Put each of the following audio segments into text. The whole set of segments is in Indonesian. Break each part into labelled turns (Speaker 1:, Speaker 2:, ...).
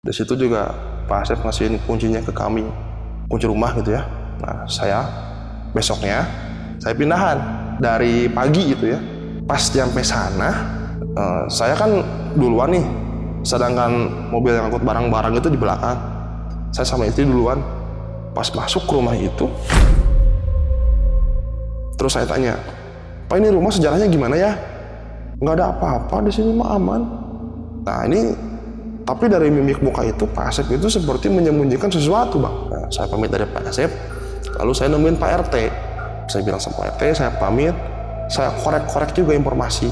Speaker 1: Di situ juga Pak Asep ngasihin kuncinya ke kami, kunci rumah gitu ya. Nah, besoknya saya pindahan dari pagi gitu ya. Pas sampai sana, saya kan duluan nih, sedangkan mobil yang angkut barang-barang itu di belakang. Saya sama istri duluan. Pas masuk ke rumah itu, terus saya tanya, "Pak, ini rumah sejarahnya gimana ya?" "Nggak ada apa-apa di sini mah, aman." Nah ini, tapi dari mimik muka itu Pak Asep itu seperti menyembunyikan sesuatu, Bang. Nah, saya pamit dari Pak Asep, lalu saya nemuin Pak RT. Saya bilang sama Pak RT, saya pamit, saya korek-korek juga informasi.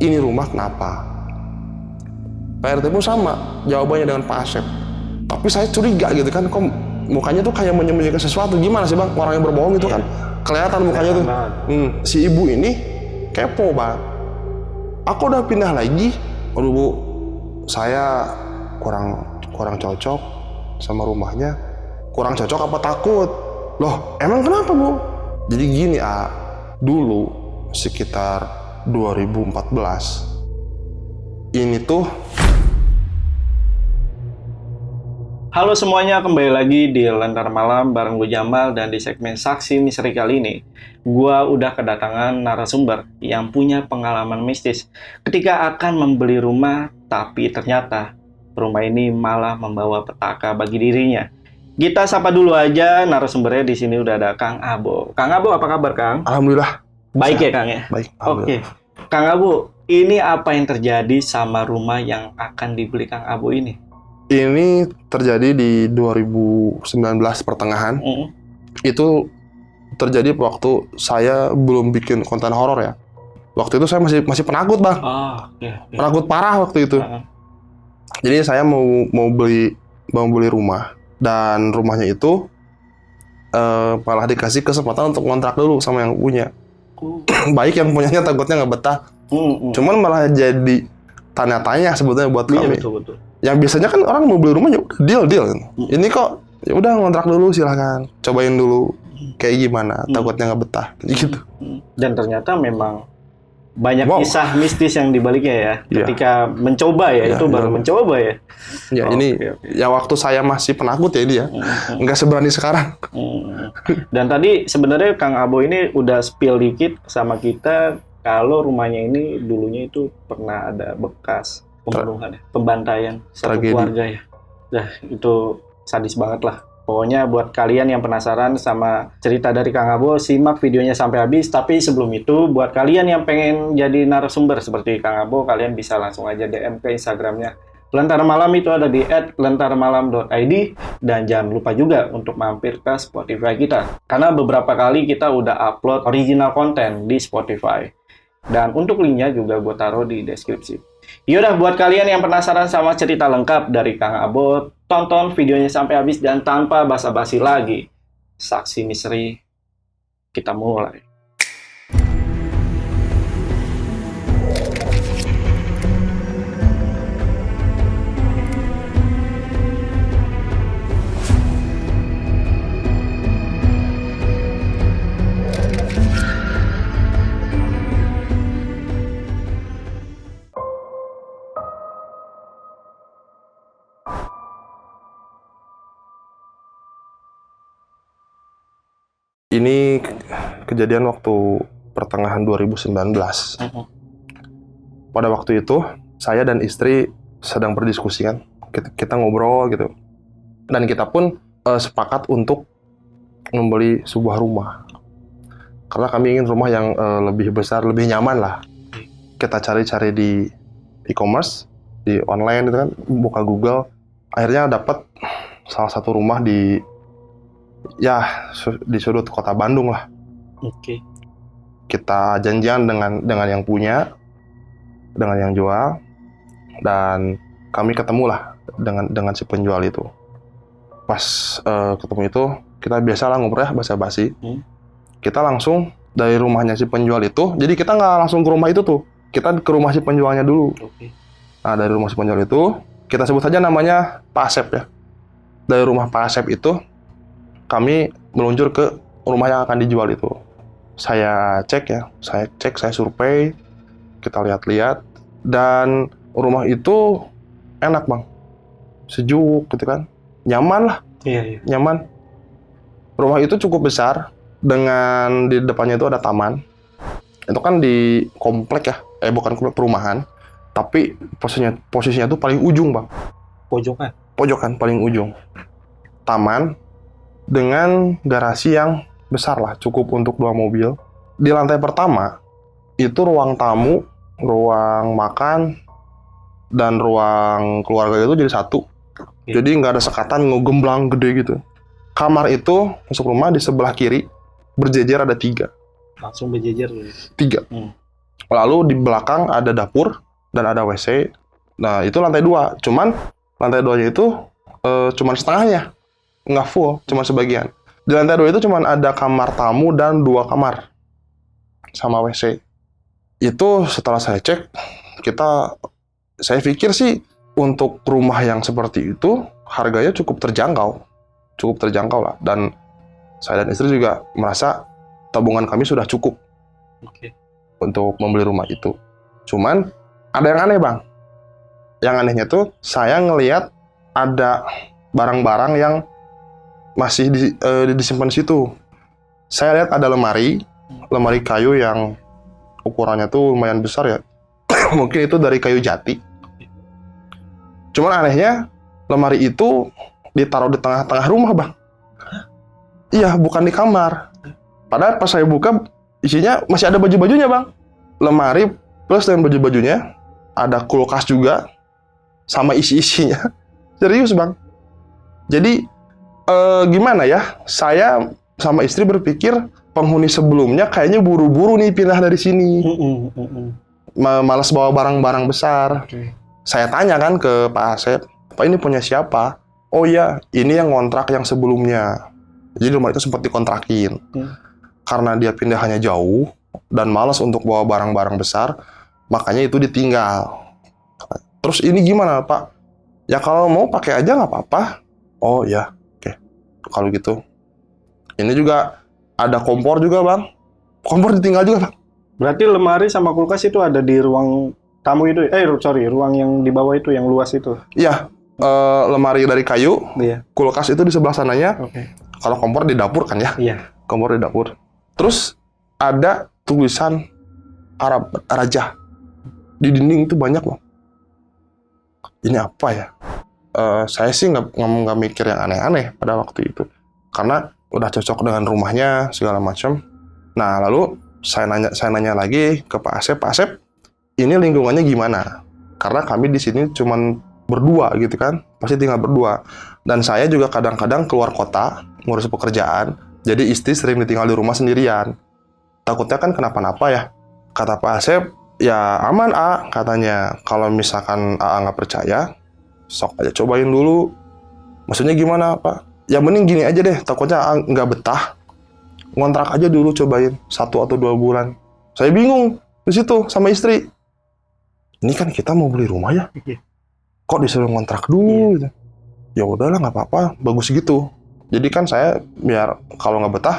Speaker 1: Ini rumah kenapa? Pak RT pun sama, jawabannya dengan Pak Asep. Tapi saya curiga gitu kan, kok mukanya tuh kayak menyembunyikan sesuatu. Gimana sih, Bang? Orang yang berbohong itu kan kelihatan mukanya tuh. Si ibu ini kepo, Bang. Aku udah pindah lagi. Aduh, Bu, saya kurang cocok sama rumahnya. Kurang cocok apa takut? Loh, emang kenapa, Bu? Jadi gini, dulu sekitar 2014 ini tuh.
Speaker 2: Halo semuanya, kembali lagi di Lentera Malam bareng gue Jamal, dan di segmen Saksi Misteri kali ini gue udah kedatangan narasumber yang punya pengalaman mistis ketika akan membeli rumah, tapi ternyata rumah ini malah membawa petaka bagi dirinya. Kita sapa dulu aja narasumbernya. Di sini udah ada Kang Abo. Kang Abo, apa kabar, Kang?
Speaker 1: Alhamdulillah.
Speaker 2: Baik ya, Kang ya?
Speaker 1: Baik.
Speaker 2: Oke. Kang Abo, ini apa yang terjadi sama rumah yang akan dibeli Kang Abo ini?
Speaker 1: Ini terjadi di 2019 pertengahan. Itu terjadi waktu saya belum bikin konten horor ya. Waktu itu saya masih penakut, Bang. Penakut parah waktu itu. Jadi saya mau beli rumah, dan rumahnya itu malah dikasih kesempatan untuk kontrak dulu sama yang punya. Baik yang punyanya takutnya nggak betah. Cuman malah jadi tanya-tanya sebetulnya buat kami.
Speaker 2: Betul.
Speaker 1: Yang biasanya kan orang mau beli rumah ya udah deal. Ini kok ya udah ngontrak dulu, silahkan cobain dulu kayak gimana, takutnya nggak betah gitu.
Speaker 2: Dan ternyata memang banyak kisah mistis yang dibaliknya ya. Ketika mencoba ya, itu baru mencoba ya.
Speaker 1: Ya ini ya waktu saya masih penakut ya ini ya, nggak seberani sekarang.
Speaker 2: Dan tadi sebenarnya Kang Abo ini udah spill dikit sama kita kalau rumahnya ini dulunya itu pernah ada bekas pembunuhan, pembantaian satu keluarga ya. Nah, itu sadis banget lah. Pokoknya buat kalian yang penasaran sama cerita dari Kang Abo, simak videonya sampai habis. Tapi sebelum itu, buat kalian yang pengen jadi narasumber seperti Kang Abo, kalian bisa langsung aja DM ke Instagramnya Lentera Malam, itu ada di @lentaramalam.id. Dan jangan lupa juga untuk mampir ke Spotify kita, karena beberapa kali kita udah upload original konten di Spotify. Dan untuk linknya juga gue taruh di deskripsi. Yaudah, buat kalian yang penasaran sama cerita lengkap dari Kang Abo, tonton videonya sampai habis. Dan tanpa basa-basi lagi, Saksi Misteri, kita mulai.
Speaker 1: Ini kejadian waktu pertengahan 2019. Pada waktu itu, saya dan istri sedang berdiskusi kan. Kita ngobrol gitu. Dan kita pun sepakat untuk membeli sebuah rumah. Karena kami ingin rumah yang lebih besar, lebih nyaman lah. Kita cari-cari di e-commerce, di online gitu kan, buka Google. Akhirnya dapat salah satu rumah di sudut kota Bandung lah. Kita janjian dengan yang punya, dengan yang jual, dan kami ketemu lah dengan si penjual itu. Pas ketemu itu, kita biasalah ngobrol ya, basa-basi. Kita langsung dari rumahnya si penjual itu, jadi kita nggak langsung ke rumah itu tuh, kita ke rumah si penjualnya dulu. Nah, dari rumah si penjual itu, kita sebut saja namanya Pak Asep ya. Dari rumah Pak Asep itu, kami meluncur ke rumah yang akan dijual itu. Saya survei, kita lihat-lihat, dan rumah itu enak, Bang. sejuk gitu kan. Nyaman lah,
Speaker 2: Iya.
Speaker 1: nyaman. Rumah itu cukup besar, dengan di depannya itu ada taman. Itu kan di komplek ya, bukan komplek perumahan, tapi posisinya tuh paling ujung bang.
Speaker 2: Pojokan.
Speaker 1: Pojokan paling ujung. Taman dengan garasi yang besar lah, cukup untuk 2 mobil. Di lantai pertama itu ruang tamu, ruang makan, dan ruang keluarga itu jadi satu. Jadi nggak ada sekatan ngegemblang gede gitu. Kamar itu masuk rumah di sebelah kiri berjejer ada 3.
Speaker 2: Langsung berjejer gitu.
Speaker 1: 3. Lalu di belakang ada dapur dan ada WC. Nah itu lantai 2. Cuman lantai 2-nya itu cuman setengahnya, nggak full, cuman sebagian. Di lantai 2 itu cuman ada kamar tamu dan 2 kamar sama WC. Itu setelah saya cek, saya pikir sih untuk rumah yang seperti itu harganya cukup terjangkau lah. Dan saya dan istri juga merasa tabungan kami sudah cukup untuk membeli rumah itu. Cuman ada yang aneh bang. Yang anehnya tuh saya ngelihat ada barang-barang yang masih disimpan di situ. Saya lihat ada lemari kayu yang ukurannya tuh lumayan besar ya. Mungkin itu dari kayu jati. Cuman anehnya lemari itu ditaruh di tengah-tengah rumah bang. Iya, bukan di kamar. Padahal pas saya buka isinya masih ada baju-bajunya bang. Lemari plus dengan baju-bajunya, ada kulkas juga sama isi-isinya. Serius bang. Jadi gimana ya? Saya sama istri berpikir penghuni sebelumnya kayaknya buru-buru nih pindah dari sini. Malas bawa barang-barang besar. Saya tanya kan ke Pak Asep, Pak ini punya siapa? Oh iya, ini yang ngontrak yang sebelumnya. Jadi rumah itu sempat dikontrakin. Karena dia pindahannya jauh dan malas untuk bawa barang-barang besar, makanya itu ditinggal. Terus ini gimana Pak? Ya kalau mau pakai aja nggak apa-apa. Oh ya, oke. Kalau gitu. Ini juga ada kompor juga bang. Kompor ditinggal juga bang.
Speaker 2: Berarti lemari sama kulkas itu ada di ruang tamu itu, ruang yang di bawah itu, yang luas itu.
Speaker 1: Iya, lemari dari kayu, kulkas itu di sebelah sananya. Kalau kompor di dapur kan ya?
Speaker 2: Iya.
Speaker 1: Kompor di dapur. Terus ada tulisan Arab Raja di dinding itu banyak loh. Ini apa ya? Saya sih nggak mikir yang aneh-aneh pada waktu itu, karena udah cocok dengan rumahnya segala macam. Nah lalu saya nanya lagi ke Pak Asep, ini lingkungannya gimana? Karena kami di sini cuman berdua gitu kan, pasti tinggal berdua. Dan saya juga kadang-kadang keluar kota ngurus pekerjaan, jadi istri sering ditinggal di rumah sendirian. Takutnya kan kenapa-napa ya. Kata Pak Asep, ya aman katanya. Kalau misalkan nggak percaya, sok aja cobain dulu. Maksudnya gimana Pak? Ya mending gini aja deh, takutnya nggak betah. Ngontrak aja dulu, cobain 1 atau 2 bulan. Saya bingung di situ sama istri. Ini kan kita mau beli rumah ya, kok disuruh ngontrak dulu gitu. Ya udahlah nggak apa-apa, bagus gitu. Jadi kan saya biar kalau nggak betah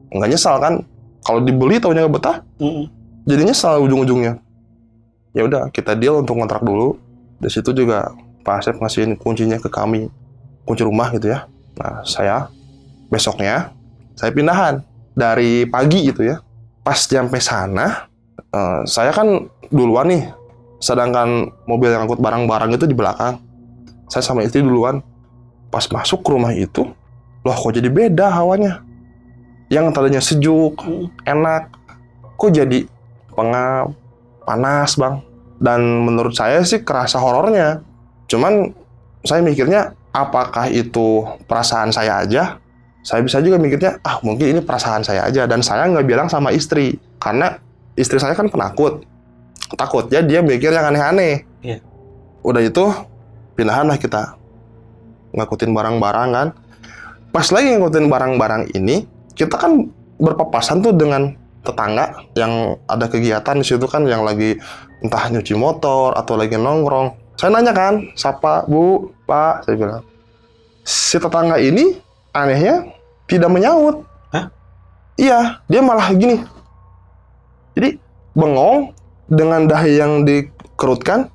Speaker 1: nggak nyesal kan. Kalau dibeli taunya nggak betah, jadi nyesal ujung-ujungnya. Ya udah kita deal untuk ngontrak dulu. Di situ juga Pak Asep ngasihin kuncinya ke kami, kunci rumah gitu ya. Nah saya besoknya saya pindahan dari pagi gitu ya. Pas sampai sana, saya kan duluan nih. Sedangkan mobil yang angkut barang-barang itu di belakang. Saya sama istri duluan. Pas masuk ke rumah itu, loh kok jadi beda hawanya. Yang tadinya sejuk, enak, kok jadi pengap, panas bang. Dan menurut saya sih kerasa horornya. Cuman saya mikirnya, apakah itu perasaan saya aja? Saya bisa juga mikirnya, mungkin ini perasaan saya aja. Dan saya nggak bilang sama istri. Karena istri saya kan penakut. Takutnya dia mikir yang aneh-aneh. Udah itu, pindahan lah kita. Ngikutin barang-barang kan. Pas lagi ngikutin barang-barang ini, kita kan berpapasan tuh dengan tetangga yang ada kegiatan di situ kan, yang lagi entah nyuci motor atau lagi nongkrong. Saya nanya kan, siapa Bu, Pak, saya bilang. Si tetangga ini anehnya tidak menyaut. Iya, dia malah gini. Jadi bengong dengan dahi yang dikerutkan,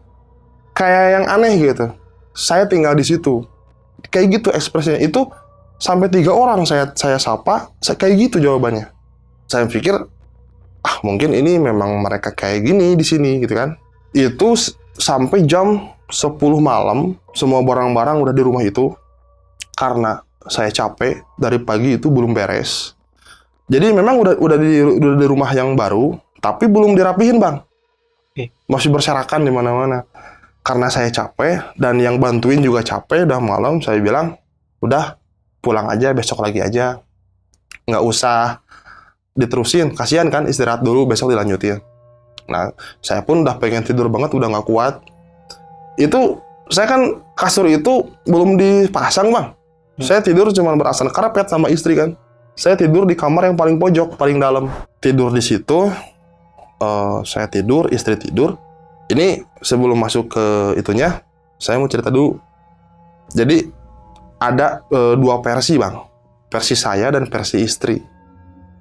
Speaker 1: kayak yang aneh gitu. saya tinggal di situ. Kayak gitu ekspresinya. Itu sampai 3 orang saya sapa, kayak gitu jawabannya. Saya pikir, mungkin ini memang mereka kayak gini di sini gitu kan. Itu sampai jam 10 malam, semua barang-barang udah di rumah itu. Karena saya capek, dari pagi itu belum beres. Jadi memang udah di rumah yang baru, tapi belum dirapihin, Bang. Masih berserakan di mana-mana. Karena saya capek, dan yang bantuin juga capek, udah malam, saya bilang, udah, pulang aja, besok lagi aja. Nggak usah diterusin, kasihan kan, istirahat dulu, besok dilanjutin. Nah, saya pun udah pengen tidur banget, udah nggak kuat. Itu, saya kan kasur itu belum dipasang, Bang. Saya tidur cuma berasan karpet sama istri kan. Saya tidur di kamar yang paling pojok, paling dalam. Tidur di situ, saya tidur, istri tidur. Ini sebelum masuk ke itunya, saya mau cerita dulu. Jadi ada 2 versi, Bang. Versi saya dan versi istri.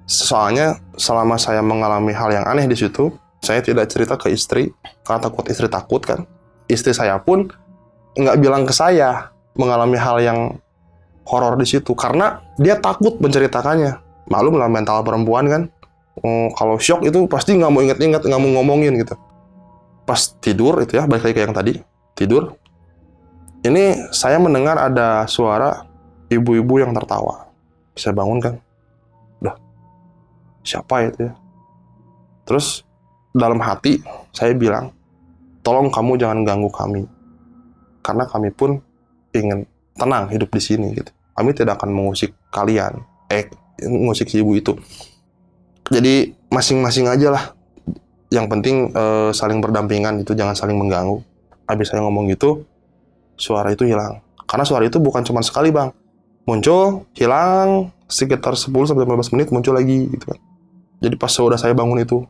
Speaker 1: Soalnya selama saya mengalami hal yang aneh di situ, saya tidak cerita ke istri karena takut istri takut kan. Istri saya pun nggak bilang ke saya mengalami hal yang horor di situ karena dia takut menceritakannya. Maklum lah mental perempuan kan. Kalau shock itu pasti nggak mau inget-inget, nggak mau ngomongin gitu. Pas tidur itu ya, balik lagi ke yang tadi, tidur. Ini saya mendengar ada suara ibu-ibu yang tertawa. Saya bangun kan, udah, siapa itu ya? Terus dalam hati saya bilang, tolong kamu jangan ganggu kami, karena kami pun ingin tenang hidup di sini gitu. Kami tidak akan mengusik kalian, mengusik si ibu itu. Jadi masing-masing aja lah. Yang penting saling berdampingan itu, jangan saling mengganggu. Habis saya ngomong gitu, suara itu hilang. Karena suara itu bukan cuma sekali, Bang. Muncul, hilang, sekitar 10-15 menit muncul lagi gitu kan. Jadi pas sudah saya bangun itu.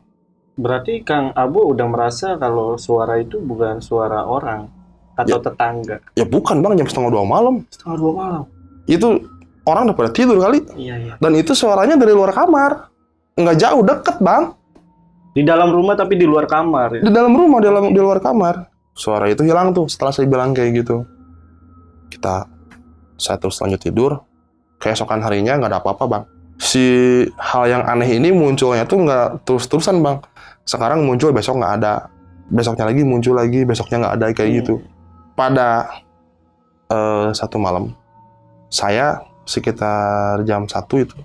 Speaker 2: Berarti Kang Abo udah merasa kalau suara itu bukan suara orang atau tetangga.
Speaker 1: Ya bukan, Bang, jam 1:30 malam.
Speaker 2: 1:30 malam.
Speaker 1: Itu orang udah pada tidur kali.
Speaker 2: Iya.
Speaker 1: Dan itu suaranya dari luar kamar. Nggak jauh, deket, Bang.
Speaker 2: Di dalam rumah tapi di luar kamar. Ya?
Speaker 1: Di dalam rumah, di luar kamar. Suara itu hilang tuh setelah saya bilang kayak gitu. Saya terus lanjut tidur. Keesokan harinya nggak ada apa-apa, Bang. Si hal yang aneh ini munculnya tuh nggak terus-terusan, Bang. Sekarang muncul, besok nggak ada. Besoknya lagi muncul lagi, besoknya nggak ada, kayak gitu. Pada satu malam, saya sekitar jam 1 itu,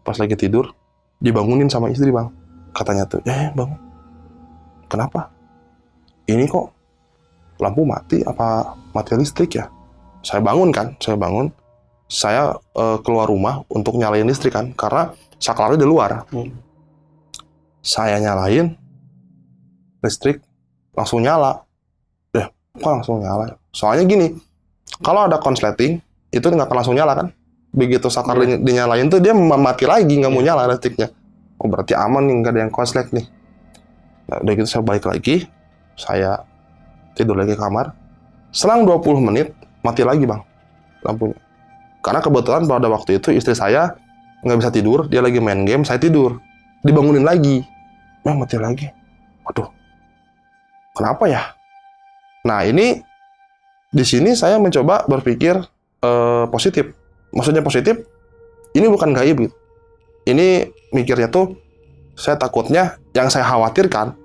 Speaker 1: pas lagi tidur, dibangunin sama istri, Bang. Katanya tuh, Bang, kenapa? Ini kok lampu mati, apa mati listrik ya? Saya bangun. Saya keluar rumah untuk nyalain listrik kan, karena saklarnya di luar. Saya nyalain, listrik langsung nyala. Kok langsung nyala? Soalnya gini, kalau ada konsleting, itu nggak akan langsung nyala kan? Begitu saklar dinyalain tuh, dia mati lagi, nggak mau nyala listriknya. Oh, berarti aman nih, nggak ada yang konslet nih. Nah, udah gitu saya balik lagi, saya tidur lagi ke kamar. Selang 20 menit, mati lagi, Bang, lampunya. Karena kebetulan pada waktu itu istri saya nggak bisa tidur, dia lagi main game, saya tidur. Dibangunin lagi. Bang, mati lagi. Waduh, kenapa ya? Nah, ini di sini saya mencoba berpikir positif. Maksudnya positif, ini bukan gaib gitu. Ini mikirnya tuh, saya takutnya yang saya khawatirkan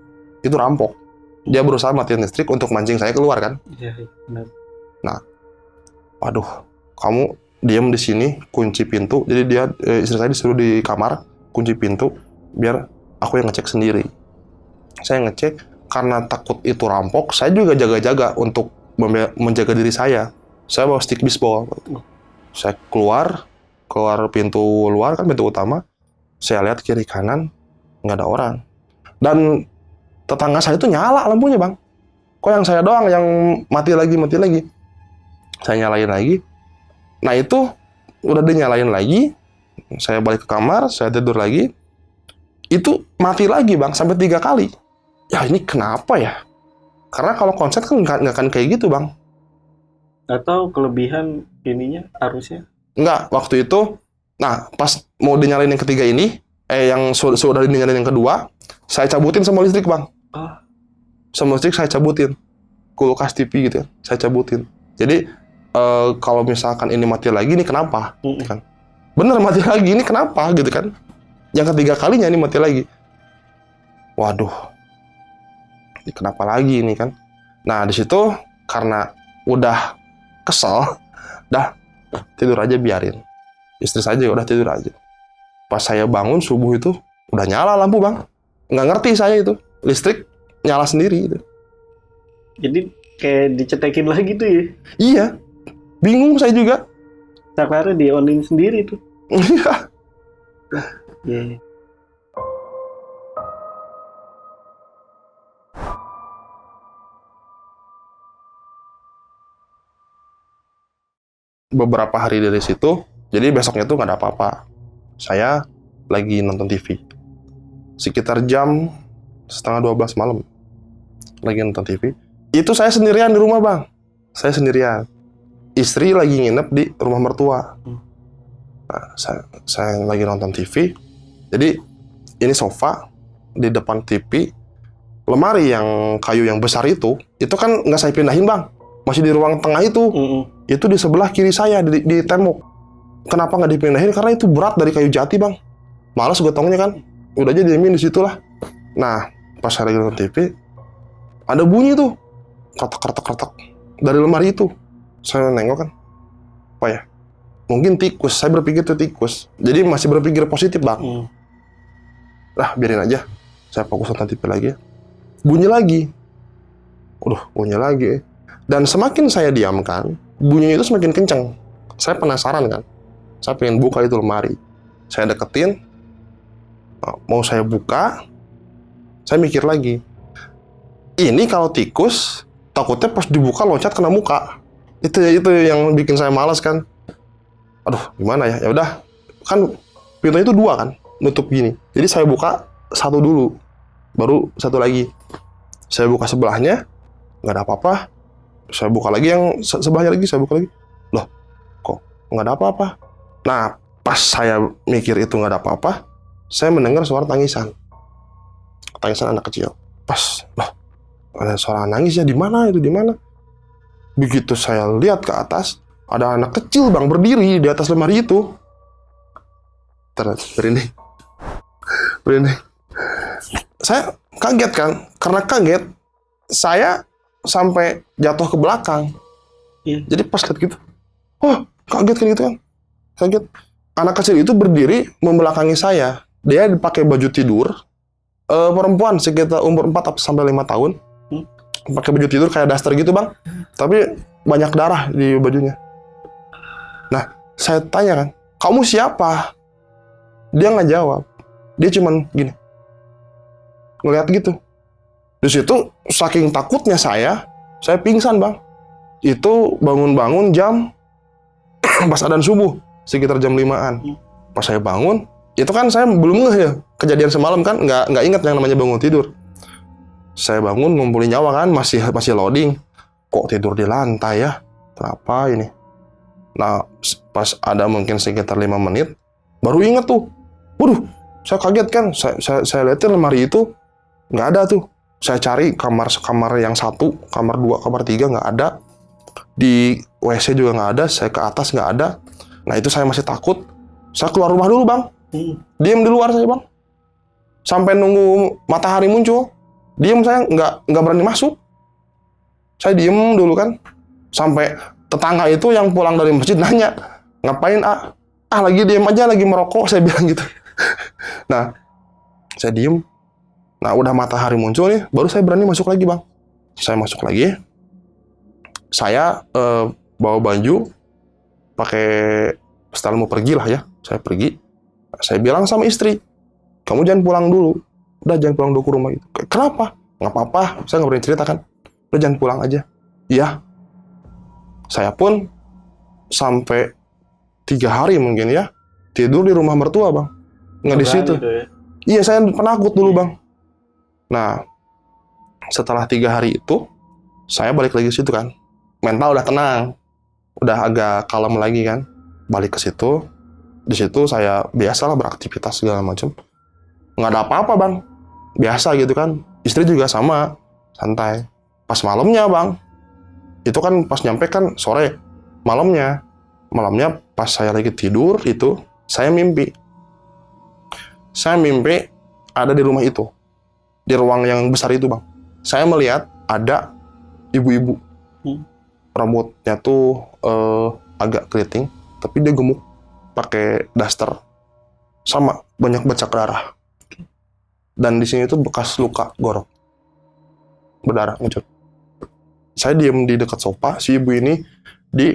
Speaker 1: itu rampok. Dia berusaha matiin listrik untuk mancing saya keluar kan?
Speaker 2: Iya, benar.
Speaker 1: Nah, waduh, kamu diam di sini, kunci pintu. Jadi dia istri saya disuruh di kamar kunci pintu biar aku yang ngecek sendiri. Saya ngecek karena takut itu rampok. Saya juga jaga-jaga untuk menjaga diri saya. Saya bawa stick baseball. Saya keluar pintu luar kan, pintu utama. Saya lihat kiri kanan nggak ada orang. Dan tetangga saya itu nyala lampunya, Bang. Kok yang saya doang yang mati lagi. Saya nyalain lagi. Nah, itu udah dinyalain lagi. Saya balik ke kamar, saya tidur lagi. Itu mati lagi, Bang, sampai 3 kali. Ya, ini kenapa ya? Karena kalau konsep kan nggak akan kayak gitu, Bang.
Speaker 2: Atau kelebihan ininya, arusnya?
Speaker 1: Nggak, waktu itu, nah, pas mau dinyalain yang ketiga ini, yang sudah dinyalain yang kedua, saya cabutin semua listrik, Bang. Semua listrik saya cabutin. Kulkas TV gitu ya, saya cabutin. Jadi kalau misalkan ini mati lagi, ini kenapa?
Speaker 2: Mm-mm.
Speaker 1: Kan? Bener mati lagi, ini kenapa? Gitu kan? Yang ketiga kalinya ini mati lagi. Waduh, ini kenapa lagi ini kan? Nah di situ karena udah kesel, dah tidur aja biarin. Istri saya udah tidur aja. Pas saya bangun subuh itu udah nyala lampu bang. Nggak ngerti saya itu listrik nyala sendiri itu.
Speaker 2: Jadi kayak dicetekin lagi tuh ya.
Speaker 1: Iya, bingung saya juga.
Speaker 2: Saklarnya di-onin sendiri tuh.
Speaker 1: Iya.
Speaker 2: Iya.
Speaker 1: Beberapa hari dari situ, jadi besoknya tuh nggak ada apa-apa. Saya lagi nonton TV. Sekitar jam setengah 12 malam. Lagi nonton TV. Itu saya sendirian di rumah bang. Saya sendirian. Istri lagi nginep di rumah mertua. Nah, saya lagi nonton TV. Jadi ini sofa di depan TV. Lemari yang kayu yang besar itu kan nggak saya pindahin bang. Masih di ruang tengah itu. Itu di sebelah kiri saya di tembok. Kenapa nggak dipindahin? Karena itu berat dari kayu jati bang. Males gotongnya kan. Udah aja diemin di situ lah. Nah pas saya lagi nonton TV, ada bunyi tuh kretek dari lemari itu. Saya nengok kan, apa ya? Mungkin tikus. Saya berpikir itu tikus. Jadi masih berpikir positif bang. Lah biarin aja. Saya fokus nonton TV lagi. Bunyi lagi. Bunyi lagi. Dan semakin saya diamkan, bunyinya itu semakin kencang. Saya penasaran kan. Saya pengen buka itu lemari. Saya deketin. Mau saya buka. Saya mikir lagi. Ini kalau tikus, takutnya pas dibuka loncat kena muka. Itu yang bikin saya malas kan. Aduh, gimana ya? Ya udah, kan pintunya itu 2 kan, nutup gini. Jadi saya buka satu dulu, baru satu lagi. Saya buka sebelahnya, nggak ada apa-apa. Saya buka lagi yang sebelahnya lagi, saya buka lagi. Loh, kok nggak ada apa-apa? Nah, pas saya mikir itu nggak ada apa-apa, saya mendengar suara tangisan. Tangisan anak kecil. Pas, loh, ada suara nangis ya, di mana itu, di mana? Begitu saya lihat ke atas, ada anak kecil bang berdiri di atas lemari itu. Berinding. Saya kaget kan, karena kaget, saya sampai jatuh ke belakang. Jadi pas lihat gitu, kaget kan gitu kan, kaget. Anak kecil itu berdiri membelakangi saya. Dia dipakai baju tidur, perempuan sekitar umur 4 sampai 5 tahun. Pakai baju tidur kayak daster gitu bang, tapi banyak darah di bajunya. Nah, saya tanya kan, kamu siapa? Dia nggak jawab. Dia cuman gini, ngeliat gitu. Di situ saking takutnya saya pingsan bang. Itu bangun-bangun jam pas adzan subuh, sekitar jam 5-an. Pas saya bangun, itu kan saya belum ngeh ya kejadian semalam kan, nggak ingat yang namanya bangun tidur. Saya bangun ngumpulin nyawa kan, masih loading. Kok tidur di lantai ya? Kenapa ini? Nah, pas ada mungkin sekitar 5 menit, baru inget tuh. Waduh, saya kaget kan. Saya lihatin lemari itu nggak ada tuh. Saya cari kamar yang 1, kamar 2, kamar 3 nggak ada. Di WC juga nggak ada. Saya ke atas nggak ada. Nah itu saya masih takut. Saya keluar rumah dulu bang. Diam di luar saya bang. Sampai nunggu matahari muncul. Diam, saya nggak berani masuk. Saya diem dulu kan. Sampai tetangga itu yang pulang dari masjid nanya, ngapain lagi diem aja, lagi merokok, saya bilang gitu. Nah, saya diem. Nah, udah matahari muncul nih, baru saya berani masuk lagi bang. Saya masuk lagi. Saya bawa baju, pakai style mau pergi lah ya. Saya pergi. Saya bilang sama istri, kamu jangan pulang dulu. Udah jangan pulang dulu ke rumah itu. Kenapa? Nggak apa-apa, saya nggak berani cerita kan. Udah jangan pulang aja. Iya. Saya pun sampai 3 hari mungkin ya tidur di rumah mertua bang. Nggak di situ. Ya? Iya, saya penakut dulu bang. Nah, setelah 3 hari itu, saya balik lagi ke situ kan. Mental udah tenang, udah agak kalem lagi kan. Balik ke situ, di situ saya biasalah beraktivitas segala macam. Nggak ada apa-apa bang, biasa gitu kan. Istri juga sama, santai. Pas malamnya bang, Itu kan pas nyampe kan sore. Malamnya pas saya lagi tidur itu, saya mimpi. Saya mimpi ada di rumah itu. Di ruang yang besar itu, Bang. Saya melihat ada ibu-ibu. Rambutnya tuh agak keriting, tapi dia gemuk. Pakai daster. Sama, banyak bercak darah. Dan di sini tuh bekas luka gorok. Berdarah, ngecut. Saya diam di dekat sofa, si ibu ini di